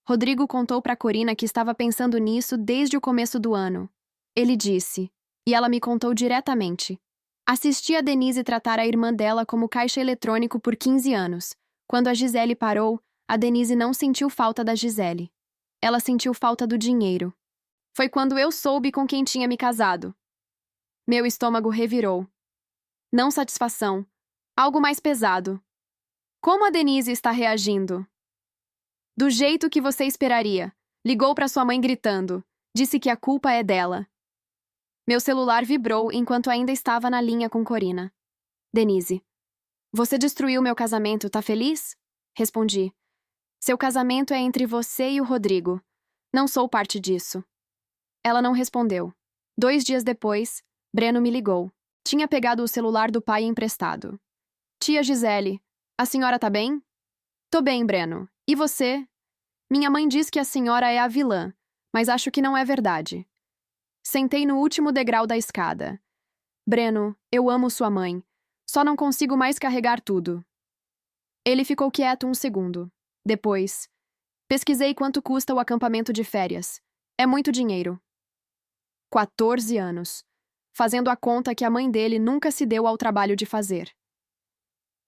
Rodrigo contou para Corina que estava pensando nisso desde o começo do ano. Ele disse, e ela me contou diretamente. Assisti a Denise tratar a irmã dela como caixa eletrônico por 15 anos. Quando a Gisele parou, a Denise não sentiu falta da Gisele. Ela sentiu falta do dinheiro. Foi quando eu soube com quem tinha me casado. Meu estômago revirou. Não satisfação. Algo mais pesado. Como a Denise está reagindo? Do jeito que você esperaria. Ligou para sua mãe gritando. Disse que a culpa é dela. Meu celular vibrou enquanto ainda estava na linha com Corina. Denise. Você destruiu meu casamento, tá feliz? Respondi. Seu casamento é entre você e o Rodrigo. Não sou parte disso. Ela não respondeu. 2 dias depois, Breno me ligou. Tinha pegado o celular do pai emprestado. Tia Gisele, a senhora tá bem? Tô bem, Breno. E você? Minha mãe diz que a senhora é a vilã, mas acho que não é verdade. Sentei no último degrau da escada. Breno, eu amo sua mãe. Só não consigo mais carregar tudo. Ele ficou quieto um segundo. Depois, pesquisei quanto custa o acampamento de férias. É muito dinheiro. 14 anos. Fazendo a conta que a mãe dele nunca se deu ao trabalho de fazer.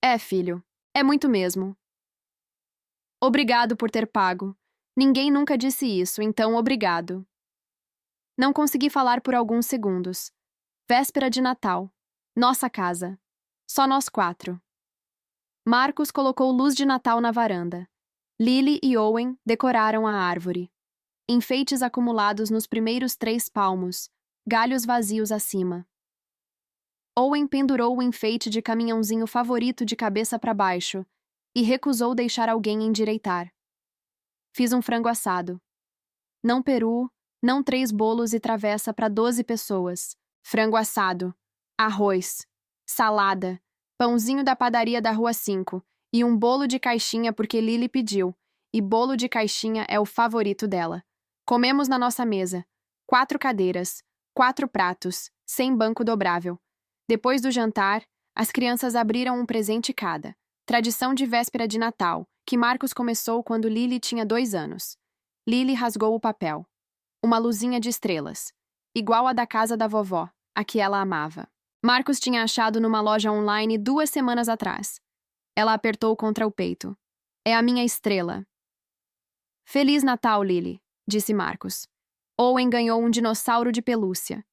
É, filho. É muito mesmo. Obrigado por ter pago. Ninguém nunca disse isso, então obrigado. Não consegui falar por alguns segundos. Véspera de Natal. Nossa casa. Só nós 4. Marcos colocou luz de Natal na varanda. Lily e Owen decoraram a árvore. Enfeites acumulados nos primeiros 3 palmos, galhos vazios acima. Owen pendurou o enfeite de caminhãozinho favorito de cabeça para baixo e recusou deixar alguém endireitar. Fiz um frango assado. Não peru, não 3 bolos e travessa para 12 pessoas. Frango assado, arroz, salada, pãozinho da padaria da Rua 5 e um bolo de caixinha porque Lily pediu, e bolo de caixinha é o favorito dela. Comemos na nossa mesa. 4 cadeiras, 4 pratos, sem banco dobrável. Depois do jantar, as crianças abriram um presente cada. Tradição de véspera de Natal, que Marcos começou quando Lily tinha 2 anos. Lily rasgou o papel. Uma luzinha de estrelas, igual a da casa da vovó, a que ela amava. Marcos tinha achado numa loja online 2 semanas atrás. Ela apertou contra o peito. É a minha estrela. Feliz Natal, Lily, disse Marcos. Owen ganhou um dinossauro de pelúcia.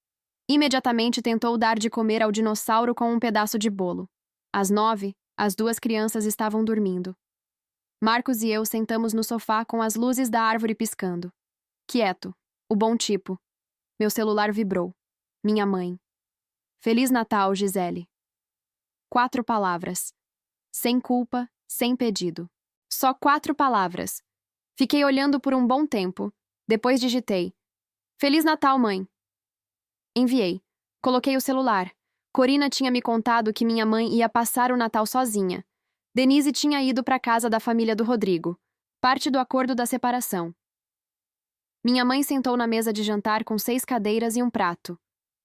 Imediatamente tentou dar de comer ao dinossauro com um pedaço de bolo. Às 9, as 2 crianças estavam dormindo. Marcos e eu sentamos no sofá com as luzes da árvore piscando. Quieto. O bom tipo. Meu celular vibrou. Minha mãe. Feliz Natal, Gisele. 4 palavras. Sem culpa, sem pedido. Só 4 palavras. Fiquei olhando por um bom tempo. Depois digitei. Feliz Natal, mãe. Enviei. Coloquei o celular. Corina tinha me contado que minha mãe ia passar o Natal sozinha. Denise tinha ido para a casa da família do Rodrigo. Parte do acordo da separação. Minha mãe sentou na mesa de jantar com 6 cadeiras e um prato.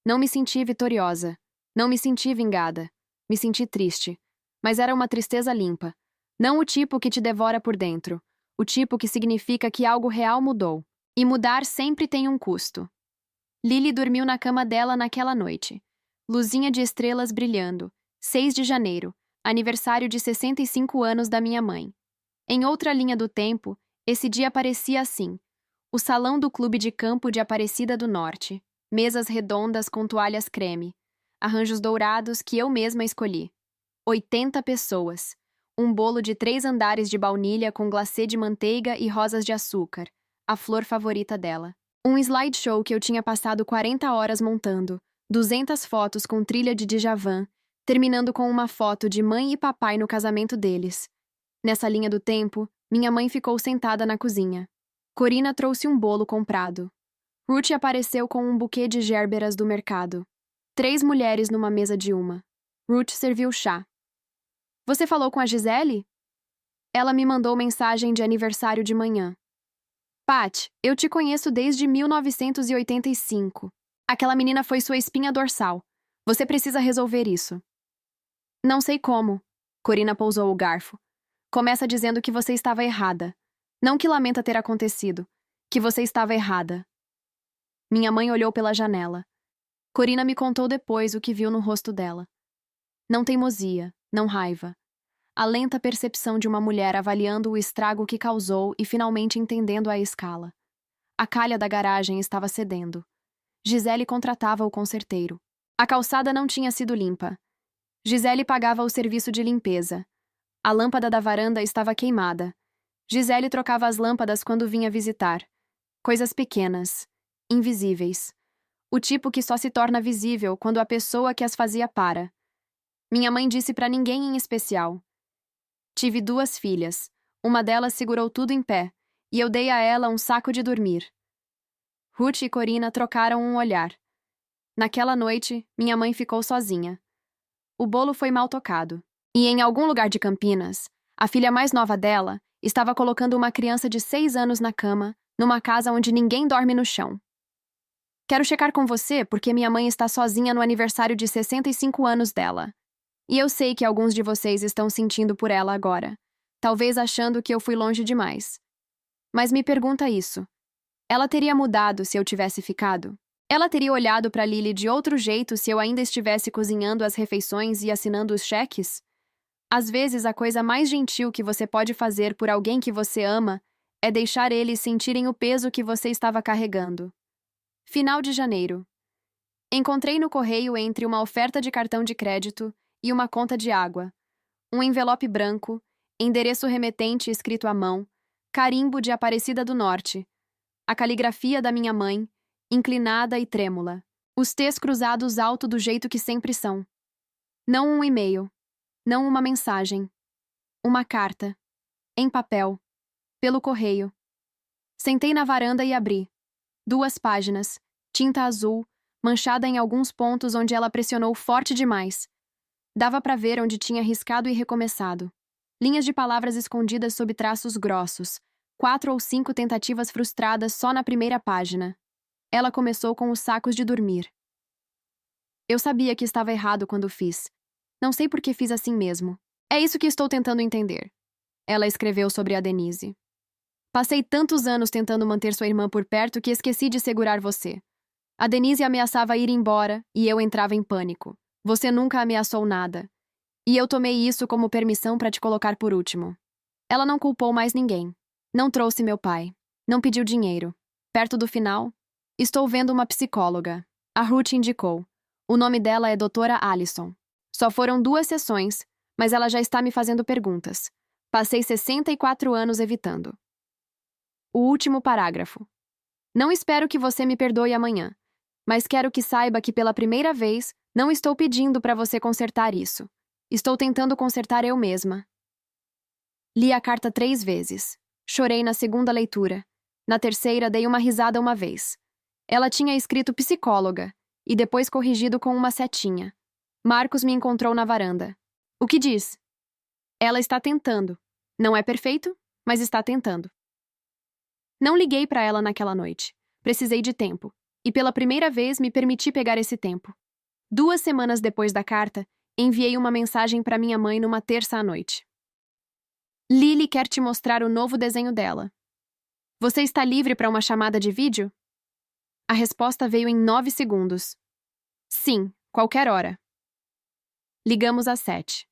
Não me senti vitoriosa. Não me senti vingada. Me senti triste. Mas era uma tristeza limpa. Não o tipo que te devora por dentro. O tipo que significa que algo real mudou. E mudar sempre tem um custo. Lily dormiu na cama dela naquela noite. Luzinha de estrelas brilhando. 6 de janeiro, aniversário de 65 anos da minha mãe. Em outra linha do tempo, esse dia parecia assim. O salão do clube de campo de Aparecida do Norte. Mesas redondas com toalhas creme. Arranjos dourados que eu mesma escolhi. 80 pessoas. Um bolo de 3 andares de baunilha com glacê de manteiga e rosas de açúcar. A flor favorita dela. Um slideshow que eu tinha passado 40 horas montando. 200 fotos com trilha de Djavan, terminando com uma foto de mãe e papai no casamento deles. Nessa linha do tempo, minha mãe ficou sentada na cozinha. Corina trouxe um bolo comprado. Ruth apareceu com um buquê de gérberas do mercado. 3 mulheres numa mesa de uma. Ruth serviu chá. Você falou com a Gisele? Ela me mandou mensagem de aniversário de manhã. Pat, eu te conheço desde 1985. Aquela menina foi sua espinha dorsal. Você precisa resolver isso. Não sei como. Corina pousou o garfo. Começa dizendo que você estava errada. Não que lamenta ter acontecido. Que você estava errada. Minha mãe olhou pela janela. Corina me contou depois o que viu no rosto dela. Não teimosia, não raiva. A lenta percepção de uma mulher avaliando o estrago que causou e finalmente entendendo a escala. A calha da garagem estava cedendo. Gisele contratava o conserteiro. A calçada não tinha sido limpa. Gisele pagava o serviço de limpeza. A lâmpada da varanda estava queimada. Gisele trocava as lâmpadas quando vinha visitar. Coisas pequenas, invisíveis. O tipo que só se torna visível quando a pessoa que as fazia para. Minha mãe disse para ninguém em especial. Tive 2 filhas. Uma delas segurou tudo em pé, e eu dei a ela um saco de dormir. Ruth e Corina trocaram um olhar. Naquela noite, minha mãe ficou sozinha. O bolo foi mal tocado. E em algum lugar de Campinas, a filha mais nova dela estava colocando uma criança de 6 anos na cama, numa casa onde ninguém dorme no chão. Quero checar com você porque minha mãe está sozinha no aniversário de 65 anos dela. E eu sei que alguns de vocês estão sentindo por ela agora, talvez achando que eu fui longe demais. Mas me pergunta isso. Ela teria mudado se eu tivesse ficado? Ela teria olhado para Lily de outro jeito se eu ainda estivesse cozinhando as refeições e assinando os cheques? Às vezes, a coisa mais gentil que você pode fazer por alguém que você ama é deixar eles sentirem o peso que você estava carregando. Final de janeiro. Encontrei no correio entre uma oferta de cartão de crédito e uma conta de água. Um envelope branco, endereço remetente escrito à mão, carimbo de Aparecida do Norte, a caligrafia da minha mãe, inclinada e trêmula, os T's cruzados alto do jeito que sempre são. Não um e-mail, não uma mensagem. Uma carta, em papel, pelo correio. Sentei na varanda e abri. 2 páginas, tinta azul, manchada em alguns pontos onde ela pressionou forte demais. Dava para ver onde tinha riscado e recomeçado. Linhas de palavras escondidas sob traços grossos. 4 ou 5 tentativas frustradas só na primeira página. Ela começou com os sacos de dormir. Eu sabia que estava errado quando fiz. Não sei por que fiz assim mesmo. É isso que estou tentando entender. Ela escreveu sobre a Denise. Passei tantos anos tentando manter sua irmã por perto que esqueci de segurar você. A Denise ameaçava ir embora e eu entrava em pânico. Você nunca ameaçou nada. E eu tomei isso como permissão para te colocar por último. Ela não culpou mais ninguém. Não trouxe meu pai. Não pediu dinheiro. Perto do final, estou vendo uma psicóloga. A Ruth indicou. O nome dela é Doutora Allison. Só foram 2 sessões, mas ela já está me fazendo perguntas. Passei 64 anos evitando. O último parágrafo. Não espero que você me perdoe amanhã, mas quero que saiba que pela primeira vez não estou pedindo para você consertar isso. Estou tentando consertar eu mesma. Li a carta 3 vezes. Chorei na segunda leitura. Na terceira, dei uma risada uma vez. Ela tinha escrito psicóloga, e depois corrigido com uma setinha. Marcos me encontrou na varanda. O que diz? Ela está tentando. Não é perfeito, mas está tentando. Não liguei para ela naquela noite. Precisei de tempo. E pela primeira vez me permiti pegar esse tempo. 2 semanas depois da carta, enviei uma mensagem para minha mãe numa terça à noite. Lily quer te mostrar o novo desenho dela. Você está livre para uma chamada de vídeo? A resposta veio em 9 segundos. Sim, qualquer hora. Ligamos às 7.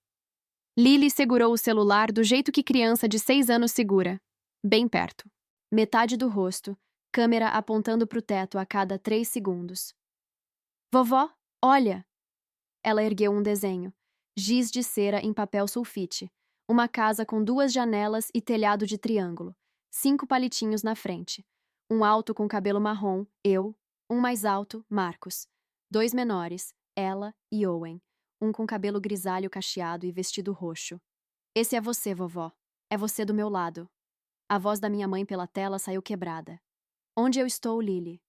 Lily segurou o celular do jeito que criança de 6 anos segura, bem perto. Metade do rosto, câmera apontando para o teto a cada 3 segundos. Vovó, olha! Ela ergueu um desenho, giz de cera em papel sulfite, uma casa com 2 janelas e telhado de triângulo, 5 palitinhos na frente, um alto com cabelo marrom, eu, um mais alto, Marcos, 2 menores, ela e Owen, um com cabelo grisalho cacheado e vestido roxo. Esse é você, vovó. É você do meu lado. A voz da minha mãe pela tela saiu quebrada. Onde eu estou, Lily?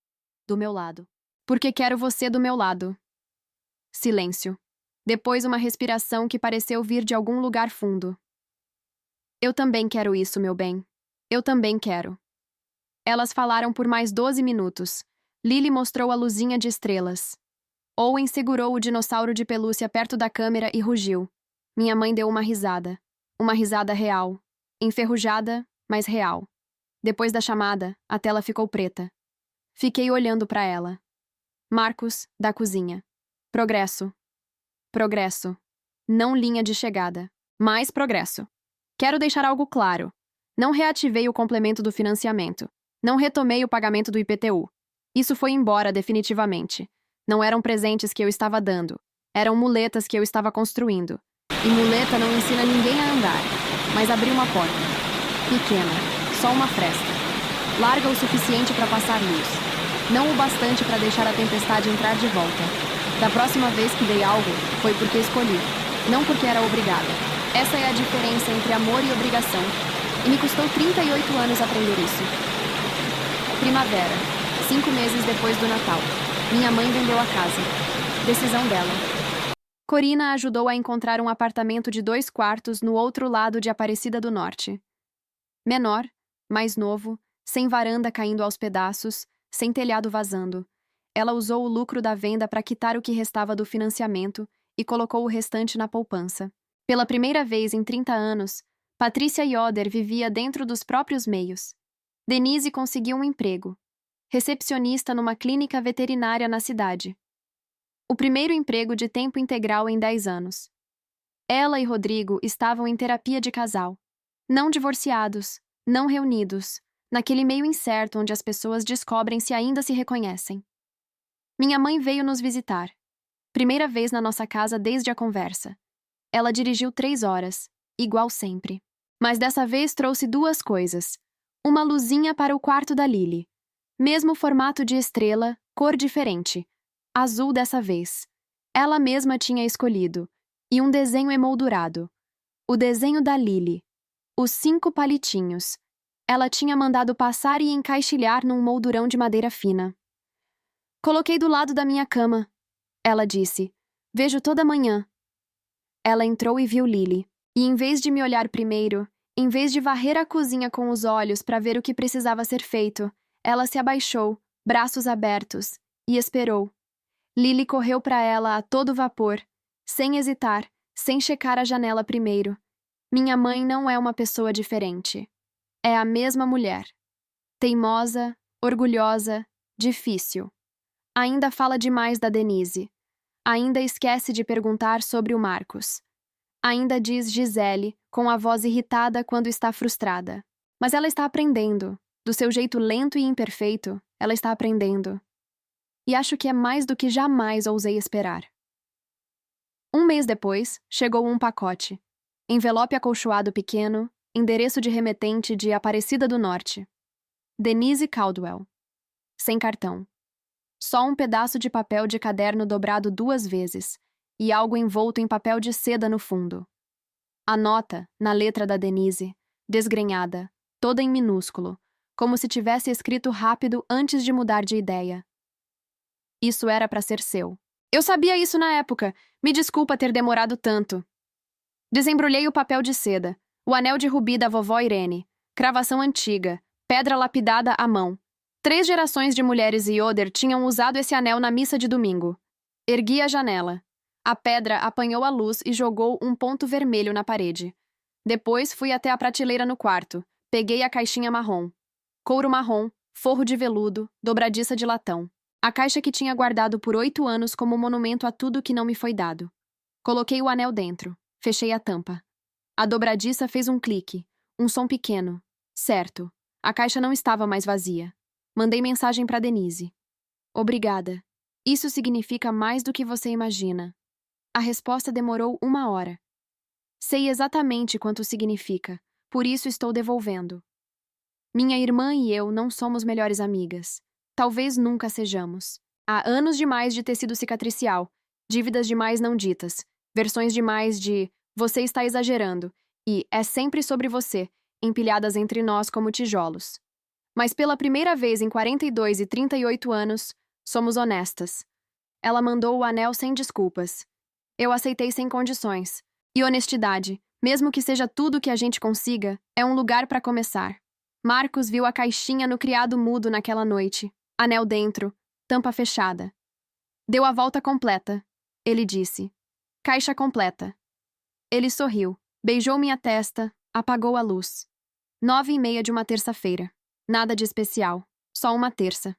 Do meu lado. Porque quero você do meu lado. Silêncio. Depois uma respiração que pareceu vir de algum lugar fundo. Eu também quero isso, meu bem. Eu também quero. Elas falaram por mais 12 minutos. Lily mostrou a luzinha de estrelas. Owen segurou o dinossauro de pelúcia perto da câmera e rugiu. Minha mãe deu uma risada. Uma risada real. Enferrujada, mas real. Depois da chamada, a tela ficou preta. Fiquei olhando para ela. Marcos, da cozinha. Progresso. Progresso. Não linha de chegada. Mais progresso. Quero deixar algo claro. Não reativei o complemento do financiamento. Não retomei o pagamento do IPTU. Isso foi embora definitivamente. Não eram presentes que eu estava dando. Eram muletas que eu estava construindo. E muleta não ensina ninguém a andar. Mas abri uma porta. Pequena. Só uma fresta. Larga o suficiente para passar luz. Não o bastante para deixar a tempestade entrar de volta. Da próxima vez que dei algo, foi porque escolhi. Não porque era obrigada. Essa é a diferença entre amor e obrigação. E me custou 38 anos aprender isso. Primavera. 5 meses depois do Natal. Minha mãe vendeu a casa. Decisão dela. Corina ajudou a encontrar um apartamento de 2 quartos no outro lado de Aparecida do Norte. Menor, mais novo, sem varanda caindo aos pedaços, sem telhado vazando. Ela usou o lucro da venda para quitar o que restava do financiamento e colocou o restante na poupança. Pela primeira vez em 30 anos, Patrícia Yoder vivia dentro dos próprios meios. Denise conseguiu um emprego. Recepcionista numa clínica veterinária na cidade. O primeiro emprego de tempo integral em 10 anos. Ela e Rodrigo estavam em terapia de casal. Não divorciados, não reunidos, naquele meio incerto onde as pessoas descobrem se ainda se reconhecem. Minha mãe veio nos visitar. Primeira vez na nossa casa desde a conversa. Ela dirigiu 3 horas, igual sempre. Mas dessa vez trouxe 2 coisas. Uma luzinha para o quarto da Lily. Mesmo formato de estrela, cor diferente. Azul dessa vez. Ela mesma tinha escolhido. E um desenho emoldurado. O desenho da Lily. Os 5 palitinhos. Ela tinha mandado passar e encaixilhar num moldurão de madeira fina. Coloquei do lado da minha cama. Ela disse. Vejo toda manhã. Ela entrou e viu Lily. E em vez de me olhar primeiro, em vez de varrer a cozinha com os olhos para ver o que precisava ser feito, ela se abaixou, braços abertos, e esperou. Lily correu para ela a todo vapor, sem hesitar, sem checar a janela primeiro. Minha mãe não é uma pessoa diferente. É a mesma mulher. Teimosa, orgulhosa, difícil. Ainda fala demais da Denise. Ainda esquece de perguntar sobre o Marcos. Ainda diz Gisele, com a voz irritada quando está frustrada. Mas ela está aprendendo. Do seu jeito lento e imperfeito, ela está aprendendo. E acho que é mais do que jamais ousei esperar. 1 mês depois, chegou um pacote. Envelope acolchoado pequeno, endereço de remetente de Aparecida do Norte. Denise Caldwell. Sem cartão. Só um pedaço de papel de caderno dobrado 2 vezes, e algo envolto em papel de seda no fundo. A nota, na letra da Denise, desgrenhada, toda em minúsculo, como se tivesse escrito rápido antes de mudar de ideia. Isso era para ser seu. Eu sabia isso na época. Me desculpa ter demorado tanto. Desembrulhei o papel de seda, o anel de rubi da vovó Irene, cravação antiga, pedra lapidada à mão. 3 gerações de mulheres Yoder tinham usado esse anel na missa de domingo. Ergui a janela. A pedra apanhou a luz e jogou um ponto vermelho na parede. Depois fui até a prateleira no quarto. Peguei a caixinha marrom. Couro marrom, forro de veludo, dobradiça de latão. A caixa que tinha guardado por 8 anos como monumento a tudo que não me foi dado. Coloquei o anel dentro. Fechei a tampa. A dobradiça fez um clique. Um som pequeno. Certo. A caixa não estava mais vazia. Mandei mensagem para Denise. Obrigada. Isso significa mais do que você imagina. A resposta demorou 1 hora. Sei exatamente quanto significa, por isso estou devolvendo. Minha irmã e eu não somos melhores amigas. Talvez nunca sejamos. Há anos demais de tecido cicatricial, dívidas demais não ditas, versões demais de você está exagerando e é sempre sobre você, empilhadas entre nós como tijolos. Mas pela primeira vez em 42 e 38 anos, somos honestas. Ela mandou o anel sem desculpas. Eu aceitei sem condições. E honestidade, mesmo que seja tudo que a gente consiga, é um lugar para começar. Marcos viu a caixinha no criado mudo naquela noite. Anel dentro, tampa fechada. Deu a volta completa, ele disse. Caixa completa. Ele sorriu, beijou minha testa, apagou a luz. 9h30 de uma terça-feira. Nada de especial, só uma terça.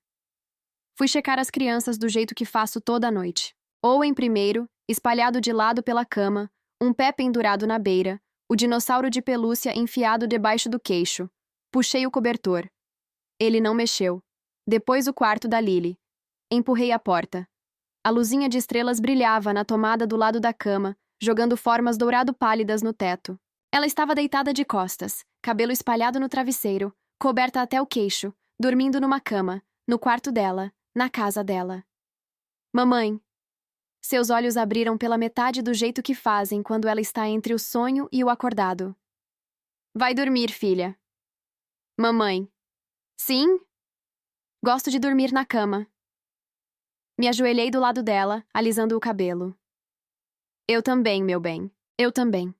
Fui checar as crianças do jeito que faço toda a noite. Owen primeiro, espalhado de lado pela cama, um pé pendurado na beira, o dinossauro de pelúcia enfiado debaixo do queixo. Puxei o cobertor. Ele não mexeu. Depois o quarto da Lily. Empurrei a porta. A luzinha de estrelas brilhava na tomada do lado da cama, jogando formas dourado pálidas no teto. Ela estava deitada de costas, cabelo espalhado no travesseiro, coberta até o queixo, dormindo numa cama, no quarto dela, na casa dela. Mamãe. Seus olhos abriram pela metade do jeito que fazem quando ela está entre o sonho e o acordado. Vai dormir, filha. Mamãe. Sim? Gosto de dormir na cama. Me ajoelhei do lado dela, alisando o cabelo. Eu também, meu bem. Eu também.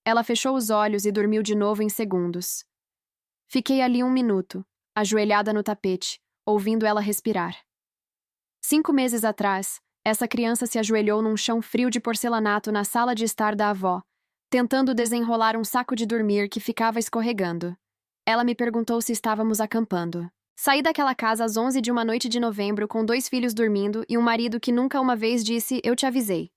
Ela fechou os olhos e dormiu de novo em segundos. Fiquei ali 1 minuto, ajoelhada no tapete, ouvindo ela respirar. 5 meses atrás, essa criança se ajoelhou num chão frio de porcelanato na sala de estar da avó, tentando desenrolar um saco de dormir que ficava escorregando. Ela me perguntou se estávamos acampando. Saí daquela casa às 11 de uma noite de novembro com 2 filhos dormindo e um marido que nunca uma vez disse "eu te avisei".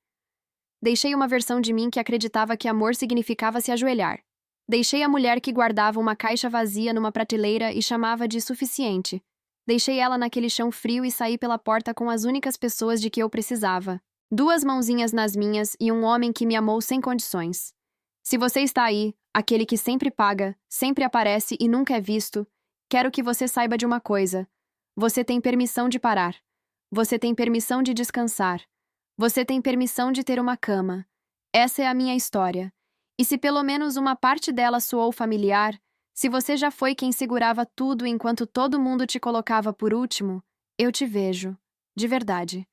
Deixei uma versão de mim que acreditava que amor significava se ajoelhar. Deixei a mulher que guardava uma caixa vazia numa prateleira e chamava de suficiente. Deixei ela naquele chão frio e saí pela porta com as únicas pessoas de que eu precisava. 2 mãozinhas nas minhas e um homem que me amou sem condições. Se você está aí, aquele que sempre paga, sempre aparece e nunca é visto, quero que você saiba de uma coisa. Você tem permissão de parar. Você tem permissão de descansar. Você tem permissão de ter uma cama. Essa é a minha história. E se pelo menos uma parte dela soou familiar, se você já foi quem segurava tudo enquanto todo mundo te colocava por último, eu te vejo. De verdade.